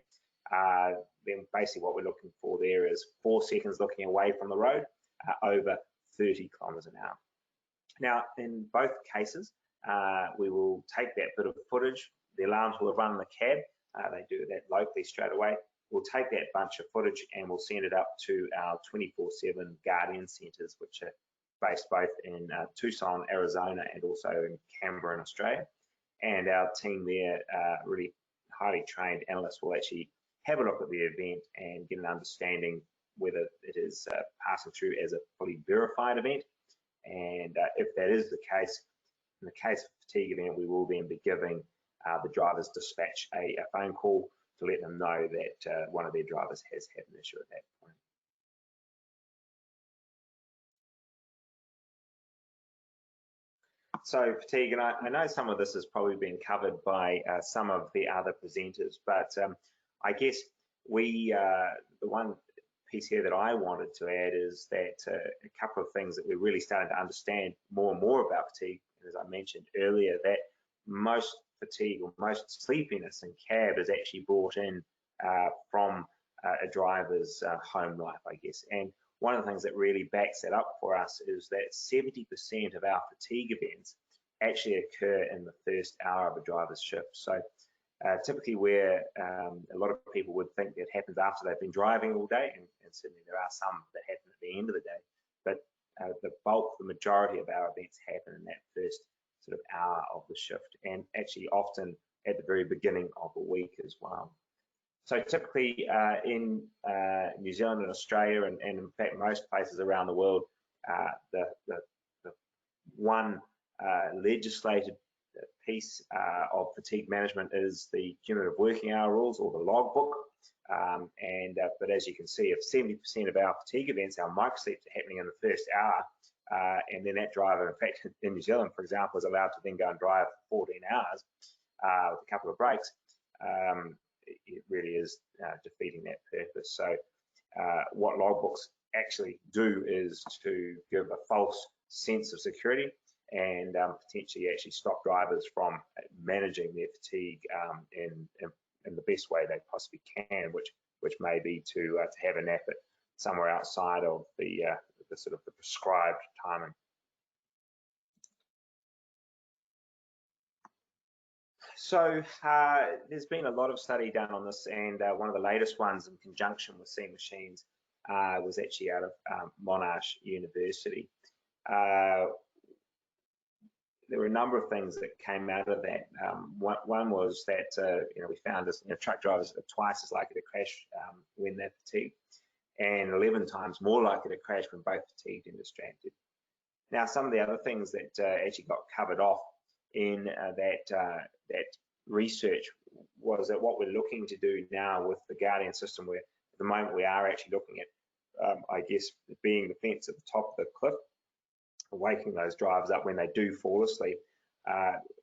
then basically what we're looking for there is 4 seconds looking away from the road over 30 kilometers an hour. Now, in both cases, we will take that bit of footage. The alarms will have run in the cab. They do that locally straight away. We'll take that bunch of footage and we'll send it up to our 24/7 Guardian centres, which are based both in Tucson, Arizona, and also in Canberra, in Australia. And our team there, really highly trained analysts, will actually have a look at the event and get an understanding whether it is passing through as a fully verified event. And if that is the case, in the case of a fatigue event, we will then be giving the driver's dispatch a phone call to let them know that one of their drivers has had an issue at that point. So fatigue, and I know some of this has probably been covered by some of the other presenters, but I guess the one piece here that I wanted to add is that a couple of things that we're really starting to understand more and more about fatigue. As I mentioned earlier, that most fatigue or most sleepiness in cab is actually brought in from a driver's home life, I guess. And one of the things that really backs that up for us is that 70% of our fatigue events actually occur in the first hour of a driver's shift. So typically where a lot of people would think it happens after they've been driving all day, and certainly there are some that happen at the end of the day, but the majority of our events happen in that first sort of hour of the shift, and actually often at the very beginning of a week as well. So typically in New Zealand and Australia, and in fact most places around the world, the one legislated piece of fatigue management is the cumulative working hour rules, or the logbook. But as you can see, if 70% of our fatigue events, our microsleeps, are happening in the first hour, and then that driver, in fact, in New Zealand, for example, is allowed to then go and drive for 14 hours with a couple of breaks, it really is defeating that purpose. So what logbooks actually do is to give a false sense of security and potentially actually stop drivers from managing their fatigue in the best way they possibly can, which may be to have a nap at somewhere outside of the sort of the prescribed timing. So there's been a lot of study done on this, and one of the latest ones in conjunction with Seeing Machines was actually out of Monash University. There were a number of things that came out of that. One was that we found this, truck drivers are twice as likely to crash when they're fatigued, and 11 times more likely to crash when both fatigued and distracted. Now, some of the other things that actually got covered off in that research was that what we're looking to do now with the Guardian system, where at the moment we are actually looking at, I guess, being the fence at the top of the cliff, waking those drivers up when they do fall asleep.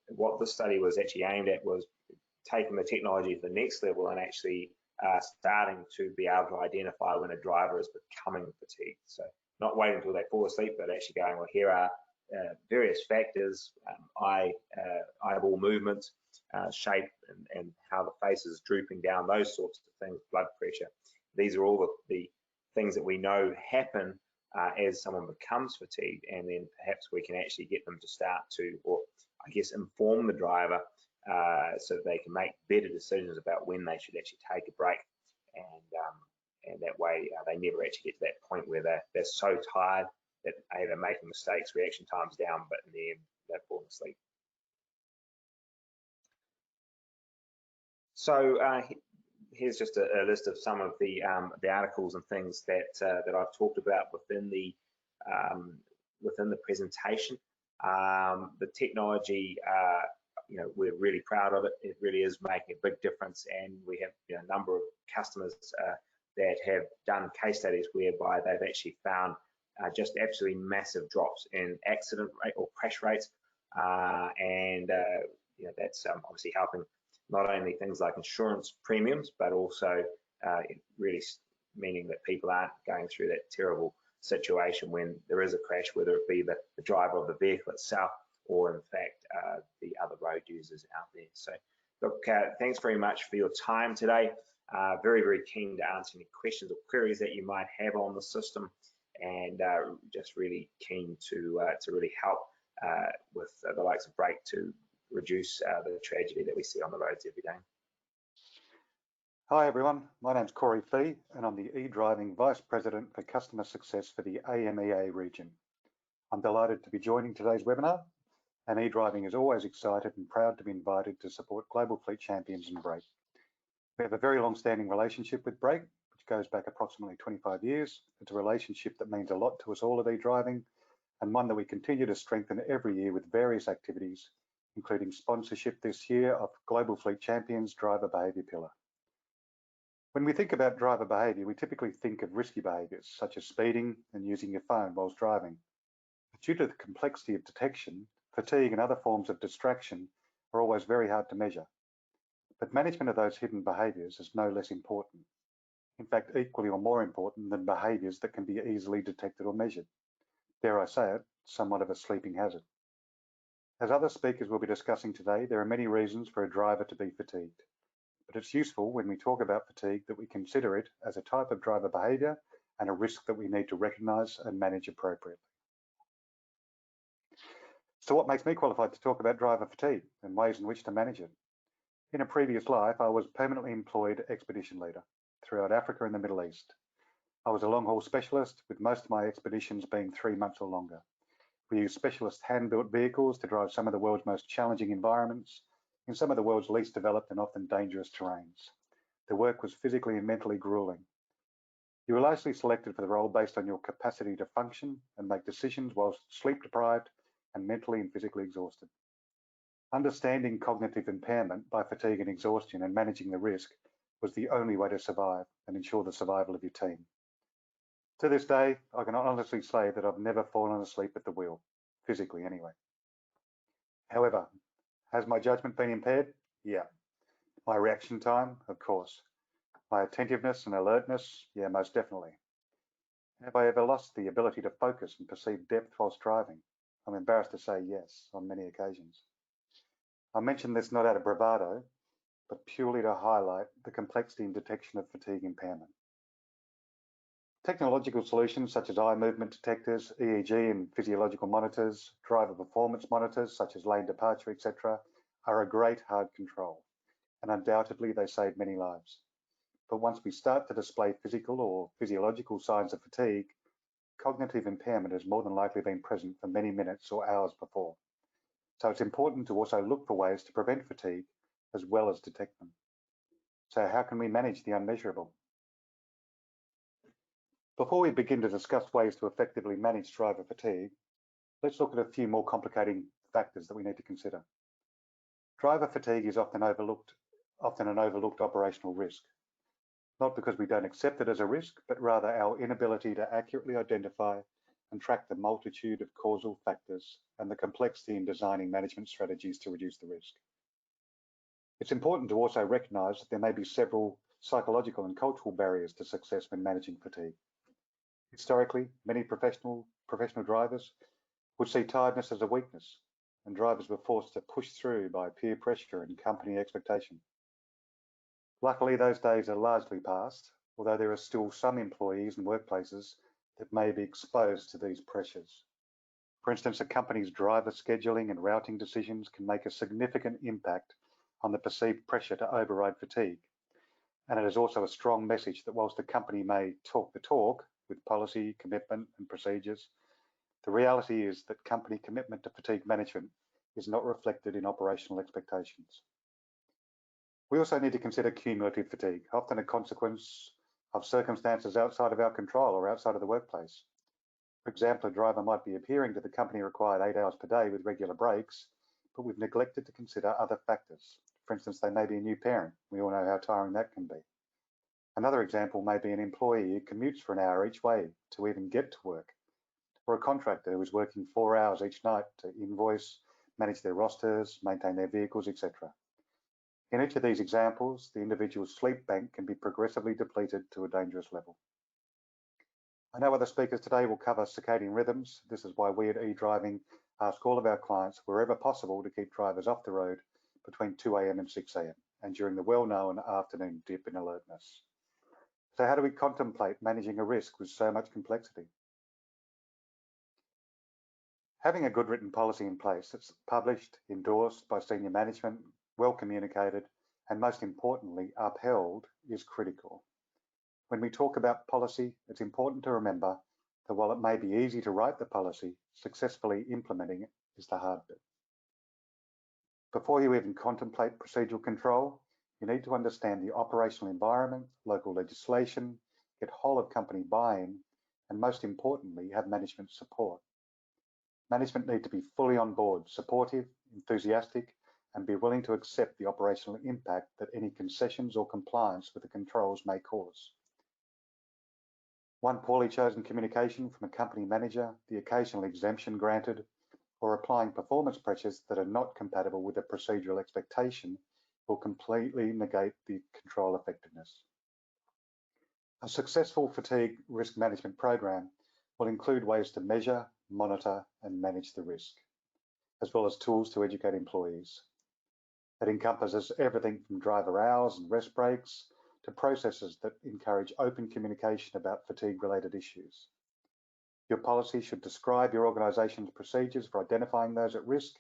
What this study was actually aimed at was taking the technology to the next level and actually starting to be able to identify when a driver is becoming fatigued. So not waiting until they fall asleep, but actually going, well, here are various factors, eyeball movements, shape, and how the face is drooping down, those sorts of things, blood pressure. These are all the things that we know happen as someone becomes fatigued, and then perhaps we can actually get them to start to, or I guess, inform the driver so that they can make better decisions about when they should actually take a break, and that way they never actually get to that point where they're so tired that they're making mistakes, reaction time's down, but in the end they've fallen asleep. So here's just a list of some of the articles and things that I've talked about within the presentation. The technology, we're really proud of it. It really is making a big difference, and we have a number of customers that have done case studies whereby they've actually found just absolutely massive drops in accident rate or crash rates, and that's obviously helping not only things like insurance premiums, but also really meaning that people aren't going through that terrible situation when there is a crash, whether it be the driver of the vehicle itself or in fact the other road users out there. So look, thanks very much for your time today. Very, very keen to answer any questions or queries that you might have on the system, and just really keen to really help with the likes of Brake to reduce the tragedy that we see on the roads every day. Hi everyone, my name's Corey Fee and I'm the eDriving Vice President for Customer Success for the AMEA region. I'm delighted to be joining today's webinar, and eDriving is always excited and proud to be invited to support Global Fleet Champions and Brake. We have a very long-standing relationship with Brake, which goes back approximately 25 years. It's a relationship that means a lot to us all at eDriving, and one that we continue to strengthen every year with various activities, including sponsorship this year of Global Fleet Champions Driver Behaviour Pillar. When we think about driver behaviour, we typically think of risky behaviours such as speeding and using your phone whilst driving. But due to the complexity of detection, fatigue and other forms of distraction are always very hard to measure. But management of those hidden behaviours is no less important. In fact, equally or more important than behaviours that can be easily detected or measured. Dare I say it, somewhat of a sleeping hazard. As other speakers will be discussing today, there are many reasons for a driver to be fatigued. But it's useful when we talk about fatigue that we consider it as a type of driver behaviour and a risk that we need to recognise and manage appropriately. So what makes me qualified to talk about driver fatigue and ways in which to manage it? In a previous life, I was permanently employed expedition leader throughout Africa and the Middle East. I was a long-haul specialist, with most of my expeditions being 3 months or longer. We used specialist hand-built vehicles to drive some of the world's most challenging environments in some of the world's least developed and often dangerous terrains. The work was physically and mentally grueling. You were largely selected for the role based on your capacity to function and make decisions whilst sleep deprived and mentally and physically exhausted. Understanding cognitive impairment by fatigue and exhaustion and managing the risk was the only way to survive and ensure the survival of your team. To this day, I can honestly say that I've never fallen asleep at the wheel, physically anyway. However, has my judgment been impaired? Yeah. My reaction time? Of course. My attentiveness and alertness? Yeah, most definitely. Have I ever lost the ability to focus and perceive depth whilst driving? I'm embarrassed to say yes, on many occasions. I mention this not out of bravado, but purely to highlight the complexity and detection of fatigue impairment. Technological solutions such as eye movement detectors, EEG and physiological monitors, driver performance monitors such as lane departure, etc., are a great hard control, and undoubtedly they save many lives. But once we start to display physical or physiological signs of fatigue, cognitive impairment has more than likely been present for many minutes or hours before. So it's important to also look for ways to prevent fatigue as well as detect them. So how can we manage the unmeasurable? Before we begin to discuss ways to effectively manage driver fatigue, let's look at a few more complicating factors that we need to consider. Driver fatigue is often an overlooked operational risk, not because we don't accept it as a risk, but rather our inability to accurately identify and track the multitude of causal factors and the complexity in designing management strategies to reduce the risk. It's important to also recognise that there may be several psychological and cultural barriers to success when managing fatigue. Historically, many professional drivers would see tiredness as a weakness, and drivers were forced to push through by peer pressure and company expectation. Luckily, those days are largely past, although there are still some employees and workplaces that may be exposed to these pressures. For instance, a company's driver scheduling and routing decisions can make a significant impact on the perceived pressure to override fatigue. And it is also a strong message that whilst the company may talk the talk with policy, commitment and procedures, the reality is that company commitment to fatigue management is not reflected in operational expectations. We also need to consider cumulative fatigue, often a consequence of circumstances outside of our control or outside of the workplace. For example, a driver might be adhering to the company required 8 hours per day with regular breaks, but we've neglected to consider other factors. For instance, they may be a new parent. We all know how tiring that can be. Another example may be an employee who commutes for an hour each way to even get to work, or a contractor who is working 4 hours each night to invoice, manage their rosters, maintain their vehicles, etc. In each of these examples, the individual's sleep bank can be progressively depleted to a dangerous level. I know other speakers today will cover circadian rhythms. This is why we at eDriving ask all of our clients, wherever possible, to keep drivers off the road between 2 a.m. and 6 a.m. and during the well-known afternoon dip in alertness. So how do we contemplate managing a risk with so much complexity? Having a good written policy in place that's published, endorsed by senior management, well communicated, and most importantly, upheld is critical. When we talk about policy, it's important to remember that while it may be easy to write the policy, successfully implementing it is the hard bit. Before you even contemplate procedural control, you need to understand the operational environment, local legislation, get whole of company buy-in, and most importantly, have management support. Management need to be fully on board, supportive, enthusiastic, and be willing to accept the operational impact that any concessions or compliance with the controls may cause. One poorly chosen communication from a company manager, the occasional exemption granted, or applying performance pressures that are not compatible with the procedural expectation will completely negate the control effectiveness. A successful fatigue risk management program will include ways to measure, monitor, and manage the risk, as well as tools to educate employees. It encompasses everything from driver hours and rest breaks to processes that encourage open communication about fatigue-related issues. Your policy should describe your organisation's procedures for identifying those at risk,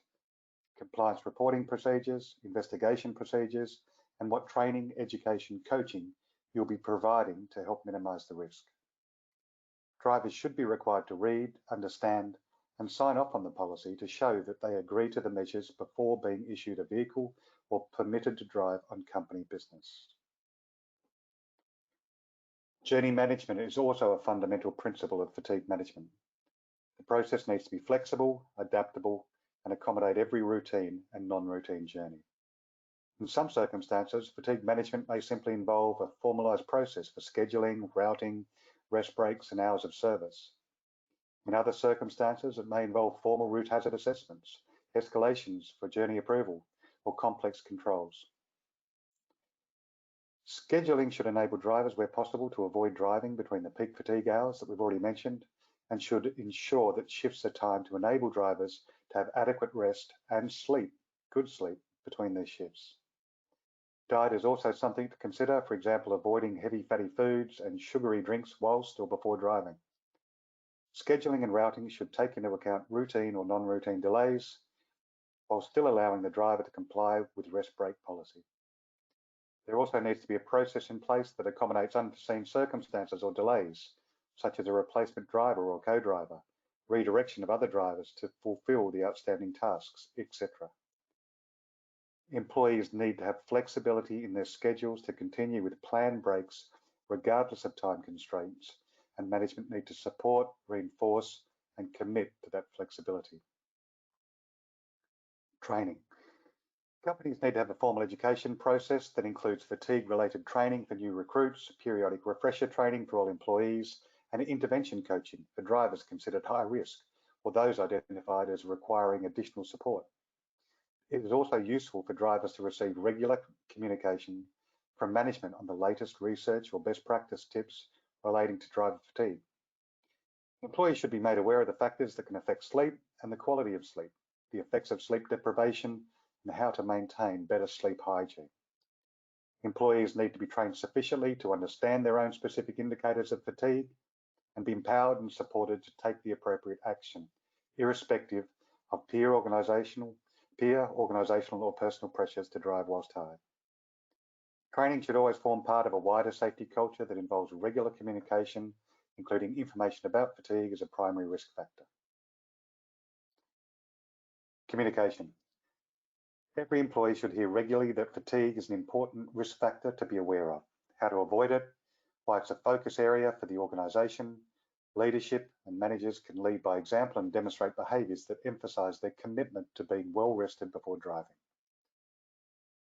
compliance reporting procedures, investigation procedures, and what training, education, coaching you'll be providing to help minimise the risk. Drivers should be required to read, understand, and sign off on the policy to show that they agree to the measures before being issued a vehicle or permitted to drive on company business. Journey management is also a fundamental principle of fatigue management. The process needs to be flexible, adaptable, and accommodate every routine and non-routine journey. In some circumstances, fatigue management may simply involve a formalised process for scheduling, routing, rest breaks and hours of service. In other circumstances, it may involve formal route hazard assessments, escalations for journey approval, or complex controls. Scheduling should enable drivers where possible to avoid driving between the peak fatigue hours that we've already mentioned, and should ensure that shifts are timed to enable drivers to have adequate rest and sleep, good sleep, between their shifts. Diet is also something to consider, for example, avoiding heavy fatty foods and sugary drinks whilst or before driving. Scheduling and routing should take into account routine or non-routine delays, while still allowing the driver to comply with rest break policy. There also needs to be a process in place that accommodates unforeseen circumstances or delays, such as a replacement driver or co-driver, redirection of other drivers to fulfill the outstanding tasks, etc. Employees need to have flexibility in their schedules to continue with planned breaks regardless of time constraints, and management need to support, reinforce, and commit to that flexibility. Training. Companies need to have a formal education process that includes fatigue-related training for new recruits, periodic refresher training for all employees, and intervention coaching for drivers considered high risk or those identified as requiring additional support. It is also useful for drivers to receive regular communication from management on the latest research or best practice tips relating to driver fatigue. Employees should be made aware of the factors that can affect sleep and the quality of sleep, the effects of sleep deprivation, and how to maintain better sleep hygiene. Employees need to be trained sufficiently to understand their own specific indicators of fatigue and be empowered and supported to take the appropriate action, irrespective of peer organisational or personal pressures to drive whilst tired. Training should always form part of a wider safety culture that involves regular communication, including information about fatigue as a primary risk factor. Communication. Every employee should hear regularly that fatigue is an important risk factor to be aware of, how to avoid it, why it's a focus area for the organisation. Leadership and managers can lead by example and demonstrate behaviours that emphasise their commitment to being well rested before driving.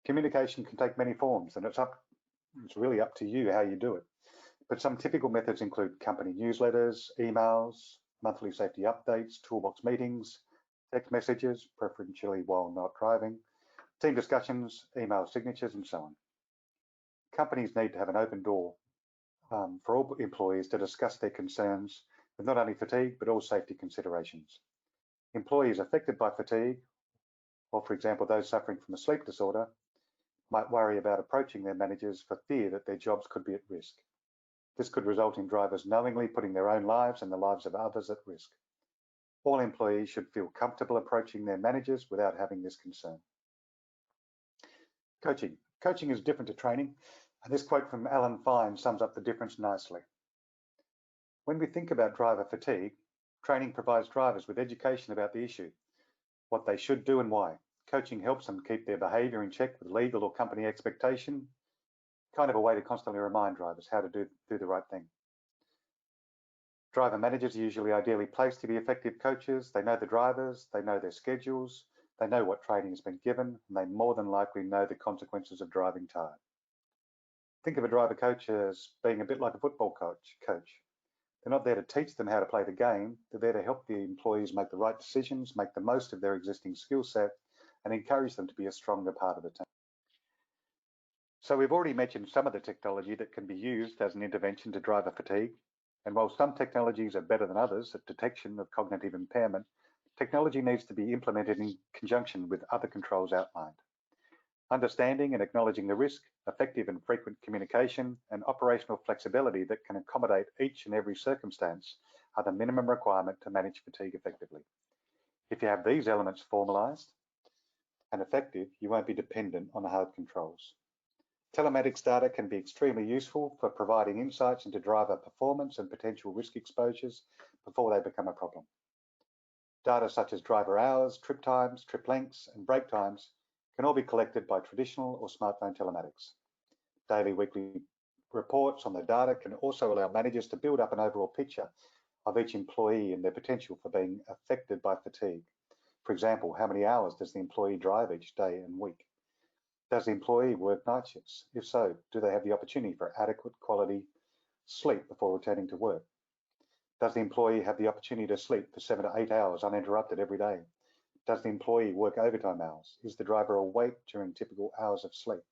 Communication can take many forms, and it's really up to you how you do it. But some typical methods include company newsletters, emails, monthly safety updates, toolbox meetings, text messages, preferentially while not driving, team discussions, email signatures, and so on. Companies need to have an open door for all employees to discuss their concerns with not only fatigue, but all safety considerations. Employees affected by fatigue, or for example, those suffering from a sleep disorder, might worry about approaching their managers for fear that their jobs could be at risk. This could result in drivers knowingly putting their own lives and the lives of others at risk. All employees should feel comfortable approaching their managers without having this concern. Coaching. Coaching is different to training, and this quote from Alan Fine sums up the difference nicely. When we think about driver fatigue, training provides drivers with education about the issue, what they should do and why. Coaching helps them keep their behaviour in check with legal or company expectation, kind of a way to constantly remind drivers how to do the right thing. Driver managers are usually ideally placed to be effective coaches. They know the drivers, they know their schedules, they know what training has been given, and they more than likely know the consequences of driving tired. Think of a driver coach as being a bit like a football coach. They're not there to teach them how to play the game, they're there to help the employees make the right decisions, make the most of their existing skill set, and encourage them to be a stronger part of the team. So we've already mentioned some of the technology that can be used as an intervention to driver fatigue. And while some technologies are better than others at detection of cognitive impairment, technology needs to be implemented in conjunction with other controls outlined. Understanding and acknowledging the risk, effective and frequent communication, and operational flexibility that can accommodate each and every circumstance are the minimum requirement to manage fatigue effectively. If you have these elements formalised and effective, you won't be dependent on hard controls. Telematics data can be extremely useful for providing insights into driver performance and potential risk exposures before they become a problem. Data such as driver hours, trip times, trip lengths, and break times can all be collected by traditional or smartphone telematics. Daily, weekly reports on the data can also allow managers to build up an overall picture of each employee and their potential for being affected by fatigue, For example, how many hours does the employee drive each day and week? Does the employee work night shifts? If so, do they have the opportunity for adequate quality sleep before returning to work? Does the employee have the opportunity to sleep for 7 to 8 hours uninterrupted every day? Does the employee work overtime hours? Is the driver awake during typical hours of sleep?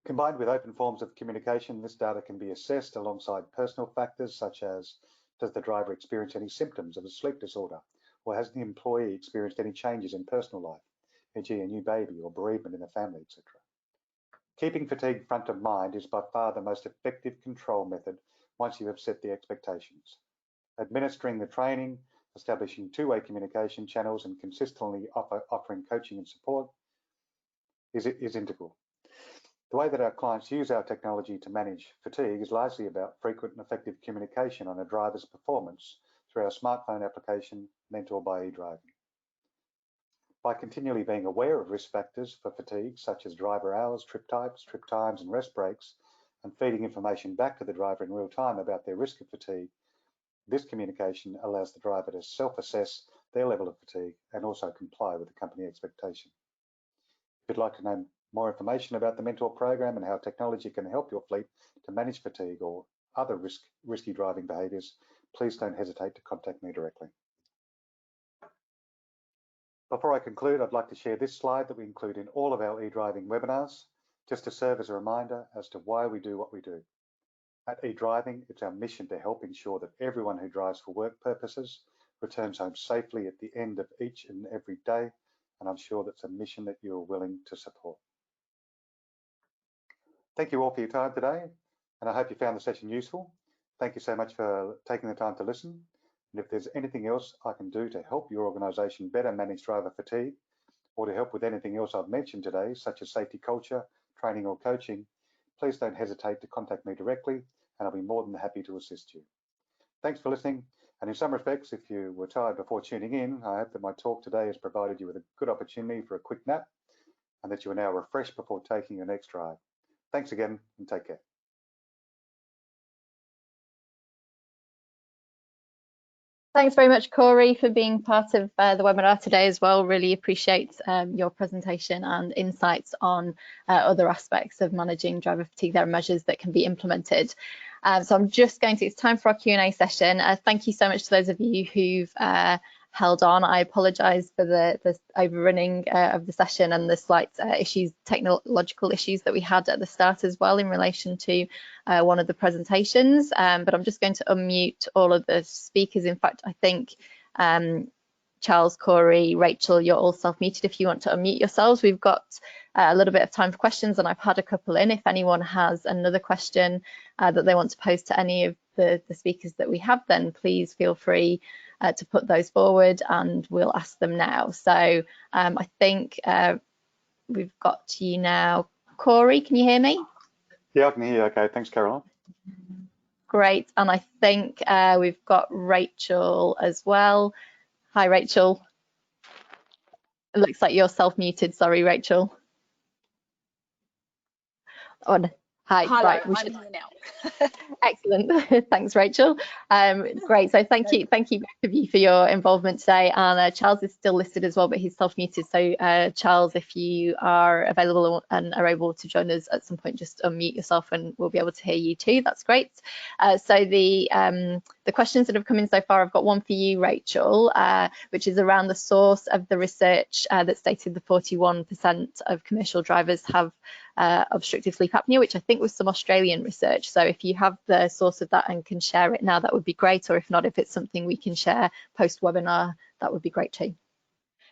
Combined with open forms of communication, this data can be assessed alongside personal factors such as, does the driver experience any symptoms of a sleep disorder? Or has the employee experienced any changes in personal life, e.g. a new baby or bereavement in the family, etc.? Keeping fatigue front of mind is by far the most effective control method once you have set the expectations. Administering the training, establishing two-way communication channels and consistently offering coaching and support is integral. The way that our clients use our technology to manage fatigue is largely about frequent and effective communication on a driver's performance through our smartphone application, Mentor by eDriving. By continually being aware of risk factors for fatigue, such as driver hours, trip types, trip times, and rest breaks, and feeding information back to the driver in real time about their risk of fatigue, this communication allows the driver to self-assess their level of fatigue and also comply with the company expectation. If you'd like to know more information about the Mentor program and how technology can help your fleet to manage fatigue or other risky driving behaviours, please don't hesitate to contact me directly. Before I conclude, I'd like to share this slide that we include in all of our eDriving webinars, just to serve as a reminder as to why we do what we do. At eDriving, it's our mission to help ensure that everyone who drives for work purposes returns home safely at the end of each and every day, and I'm sure that's a mission that you're willing to support. Thank you all for your time today, and I hope you found the session useful. Thank you so much for taking the time to listen. And if there's anything else I can do to help your organisation better manage driver fatigue, or to help with anything else I've mentioned today, such as safety culture, training or coaching, please don't hesitate to contact me directly, and I'll be more than happy to assist you. Thanks for listening, and in some respects, if you were tired before tuning in, I hope that my talk today has provided you with a good opportunity for a quick nap, and that you are now refreshed before taking your next drive. Thanks again, and take care. Thanks very much, Corey, for being part of the webinar today as well. Really appreciate your presentation and insights on other aspects of managing driver fatigue. There are measures that can be implemented. So I'm just going to, it's time for our Q&A session. Thank you so much to those of you who've held on. I apologise for the overrunning of the session and the slight technological issues that we had at the start as well in relation to one of the presentations. But I'm just going to unmute all of the speakers. In fact, I think Charles, Corey, Rachel, you're all self-muted. If you want to unmute yourselves, we've got a little bit of time for questions, and I've had a couple in. If anyone has another question that they want to pose to any of the speakers that we have, then please feel free to put those forward and we'll ask them now. So I think we've got you now. Corey, can you hear me? Yeah, I can hear you. Okay, thanks, Caroline. Great, and I think we've got Rachel as well. Hi, Rachel. It looks like you're self-muted. Sorry, Rachel. On. Hi. Hello, right, I'm here now. Excellent. Thanks, Rachel. Great. So thank you both of you for your involvement today. And Charles is still listed as well, but he's self-muted. So Charles, if you are available and are able to join us at some point, just unmute yourself and we'll be able to hear you too. That's great. So the questions that have come in so far, I've got one for you, Rachel, which is around the source of the research that stated the 41% of commercial drivers have obstructive sleep apnea, which I think was some Australian research. So if you have the source of that and can share it now, that would be great. Or if not, if it's something we can share post-webinar, that would be great too.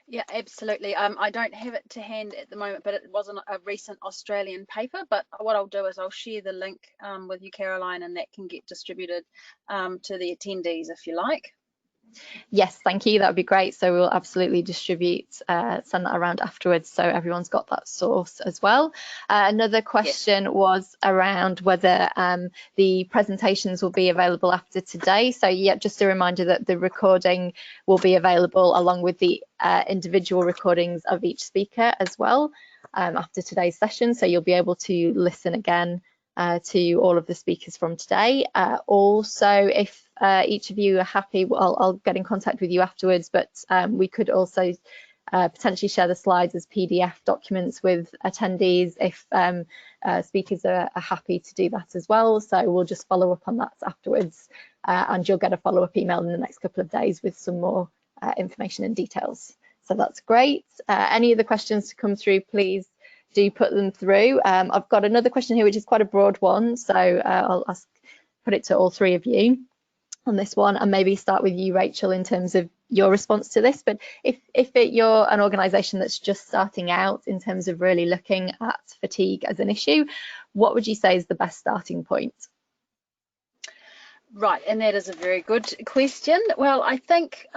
Yeah, absolutely. I don't have it to hand at the moment, but it wasn't a recent Australian paper. But what I'll do is I'll share the link with you, Caroline, and that can get distributed to the attendees if you like. Yes, thank you. That would be great. So we'll absolutely distribute, send that around afterwards so everyone's got that source as well. Another question was around whether the presentations will be available after today. So yeah, just a reminder that the recording will be available along with the individual recordings of each speaker as well after today's session. So you'll be able to listen again to all of the speakers from today. Also, if each of you are happy, I'll get in contact with you afterwards, but we could also potentially share the slides as PDF documents with attendees if speakers are happy to do that as well. So we'll just follow up on that afterwards, and you'll get a follow-up email in the next couple of days with some more information and details. So that's great. Any other questions to come through, please do put them through. I've got another question here, which is quite a broad one, so I'll put it to all three of you on this one, and maybe start with you, Rachel, in terms of your response to this. But if you're an organisation that's just starting out in terms of really looking at fatigue as an issue, what would you say is the best starting point? Right, and that is a very good question. Well, I think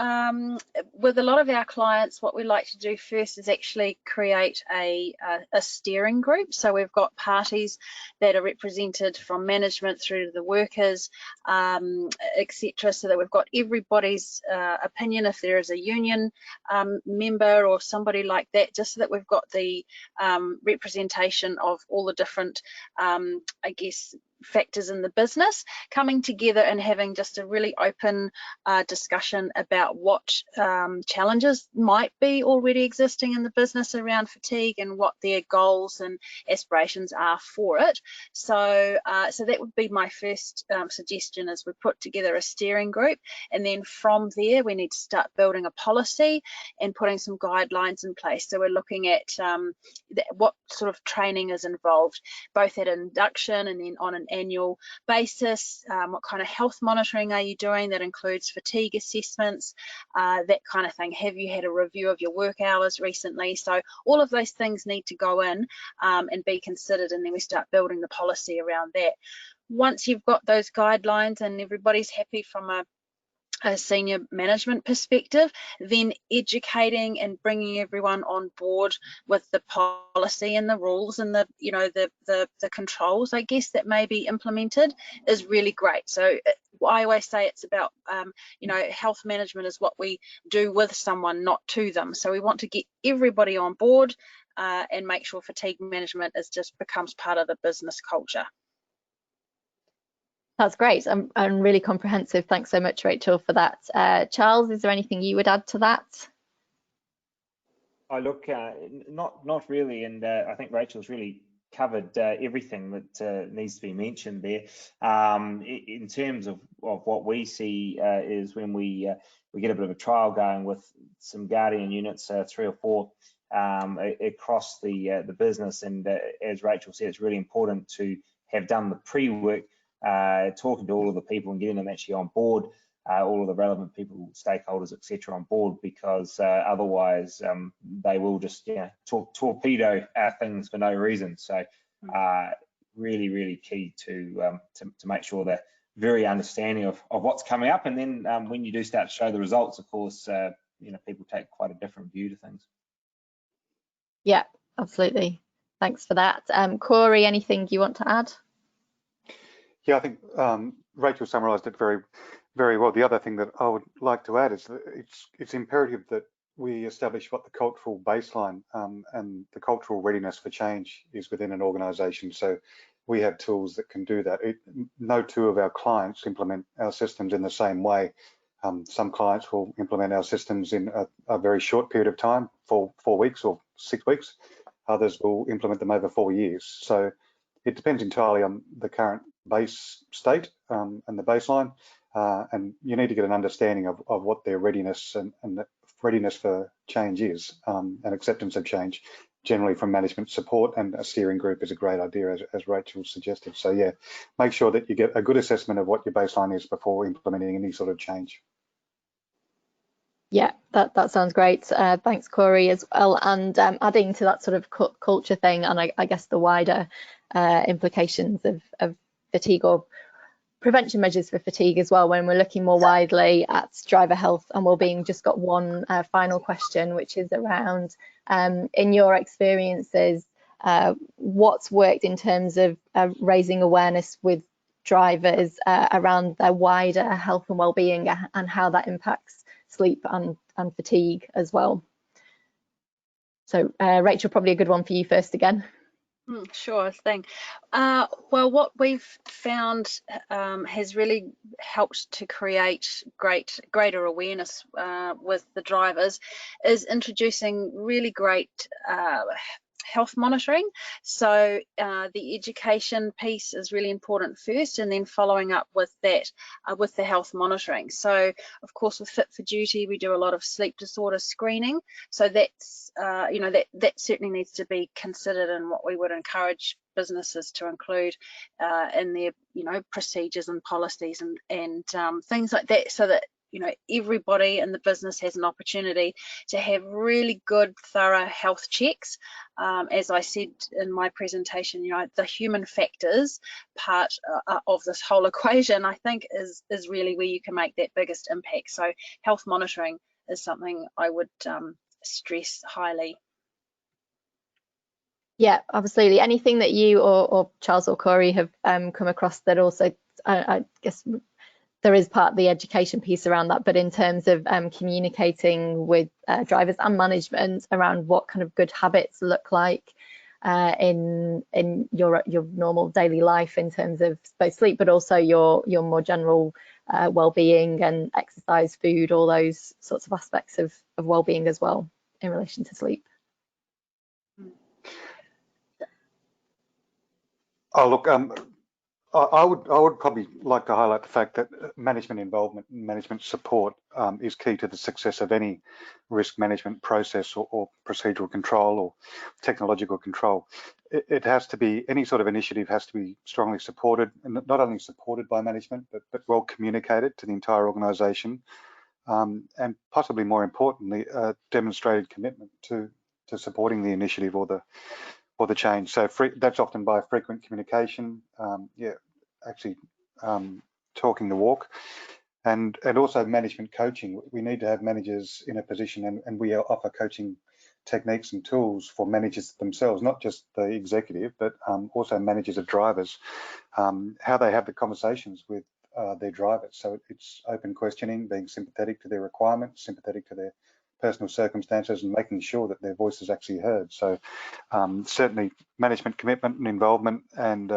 with a lot of our clients, what we like to do first is actually create a steering group. So we've got parties that are represented from management through to the workers, etc., so that we've got everybody's opinion if there is a union member or somebody like that, just so that we've got the representation of all the different, I guess, factors in the business coming together and having just a really open discussion about what challenges might be already existing in the business around fatigue and what their goals and aspirations are for it. So so that would be my first suggestion, is we put together a steering group, and then from there we need to start building a policy and putting some guidelines in place. So we're looking at what sort of training is involved, both at induction and then on an annual basis. What kind of health monitoring are you doing? That includes fatigue assessments, that kind of thing. Have you had a review of your work hours recently? So all of those things need to go in and be considered, and then we start building the policy around that. Once you've got those guidelines and everybody's happy from a senior management perspective, then educating and bringing everyone on board with the policy and the rules and the, you know, the controls, I guess, that may be implemented is really great. So I always say it's about, you know, health management is what we do with someone, not to them. So we want to get everybody on board and make sure fatigue management just becomes part of the business culture. That's great and really comprehensive. Thanks so much, Rachel, for that. Charles, is there anything you would add to that? I look, not really, and I think Rachel's really covered everything that needs to be mentioned there. In terms of what we see is when we get a bit of a trial going with some Guardian units, 3 or 4 across the business, and as Rachel said, it's really important to have done the pre-work, talking to all of the people and getting them actually on board, all of the relevant people, stakeholders, etc., on board, because otherwise they will just torpedo things for no reason. So really key to make sure they're very understanding of what's coming up, and then when you do start to show the results, of course, you know, people take quite a different view to things. Yeah, absolutely. Thanks for that. Corey, anything you want to add? Yeah, I think Rachel summarised it very well. The other thing that I would like to add is that it's imperative that we establish what the cultural baseline and the cultural readiness for change is within an organisation. So we have tools that can do that. No two of our clients implement our systems in the same way. Some clients will implement our systems in a very short period of time, 4 weeks or 6 weeks. Others will implement them over 4 years. So it depends entirely on the current base state and the baseline, and you need to get an understanding of what their readiness and the readiness for change is, and acceptance of change, generally from management support, and a steering group is a great idea, as Rachel suggested. So yeah, make sure that you get a good assessment of what your baseline is before implementing any sort of change. Yeah, that sounds great. Thanks, Corey, as well. And adding to that sort of culture thing, and I guess the wider implications of fatigue or prevention measures for fatigue as well, when we're looking more widely at driver health and wellbeing. Just got one final question, which is around, in your experiences, what's worked in terms of raising awareness with drivers around their wider health and wellbeing, and how that impacts sleep and fatigue as well. So Rachel, probably a good one for you first again. Sure thing. Well, what we've found has really helped to create greater awareness with the drivers is introducing really great health monitoring. So the education piece is really important first, and then following up with that with the health monitoring. So of course with Fit for Duty we do a lot of sleep disorder screening, so that's you know, that certainly needs to be considered in what we would encourage businesses to include in their, you know, procedures and policies and things like that, so that, you know, everybody in the business has an opportunity to have really good, thorough health checks. As I said in my presentation, you know, the human factors part of this whole equation, I think, is really where you can make that biggest impact. So health monitoring is something I would stress highly. Yeah, absolutely. Anything that you or Charles or Corey have come across that also, I guess, there is part of the education piece around that, but in terms of communicating with drivers and management around what kind of good habits look like in your normal daily life in terms of both sleep, but also your more general well-being and exercise, food, all those sorts of aspects of well-being as well in relation to sleep. Oh, look, I would probably like to highlight the fact that management involvement and management support is key to the success of any risk management process or procedural control or technological control. It has to be, any sort of initiative has to be strongly supported, and not only supported by management, but well communicated to the entire organisation, and possibly more importantly, a demonstrated commitment to supporting the initiative or the change. So that's often by frequent communication, actually talking the walk, and also management coaching. We need to have managers in a position, and we offer coaching techniques and tools for managers themselves, not just the executive, but also managers of drivers, how they have the conversations with their drivers. So it's open questioning, being sympathetic to their requirements, sympathetic to their personal circumstances, and making sure that their voice is actually heard. So certainly management commitment and involvement, and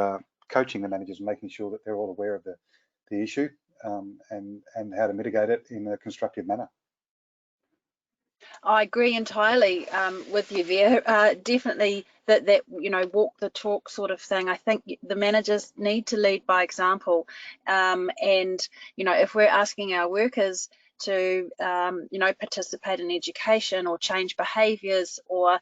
coaching the managers, making sure that they're all aware of the issue and how to mitigate it in a constructive manner. I agree entirely with you there. Definitely that you know, walk the talk sort of thing. I think the managers need to lead by example, and you know, if we're asking our workers to you know, participate in education or change behaviours or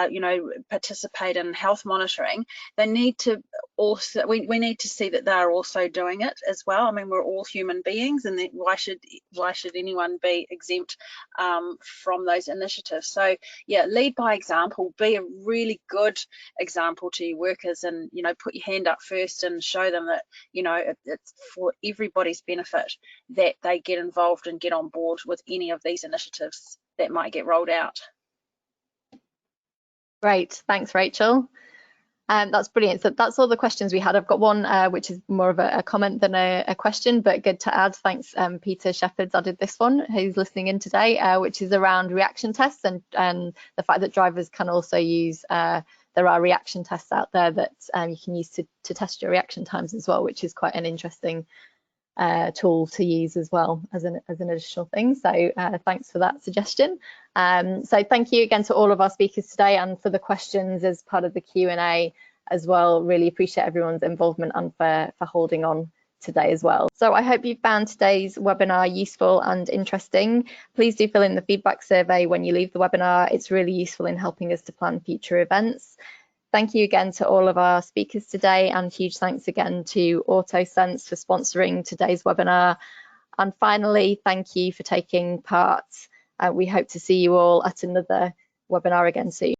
you know, participate in health monitoring, they need to also, we need to see that they're also doing it as well. I mean, we're all human beings, and why should anyone be exempt from those initiatives? So yeah, lead by example, be a really good example to your workers, and you know, put your hand up first and show them that, you know, it's for everybody's benefit that they get involved and get on board with any of these initiatives that might get rolled out. Great, thanks Rachel. That's brilliant. So that's all the questions we had. I've got one which is more of a comment than a question, but good to add. Thanks, Peter Shepherd's added this one, who's listening in today, which is around reaction tests and the fact that drivers can also use, there are reaction tests out there that you can use to test your reaction times as well, which is quite an interesting tool to use as well as an additional thing. So thanks for that suggestion. So thank you again to all of our speakers today and for the questions as part of the Q&A as well. Really appreciate everyone's involvement and for holding on today as well. So I hope you found today's webinar useful and interesting. Please do fill in the feedback survey when you leave the webinar. It's really useful in helping us to plan future events. Thank you again to all of our speakers today, and huge thanks again to AutoSense for sponsoring today's webinar. And finally, thank you for taking part. We hope to see you all at another webinar again soon.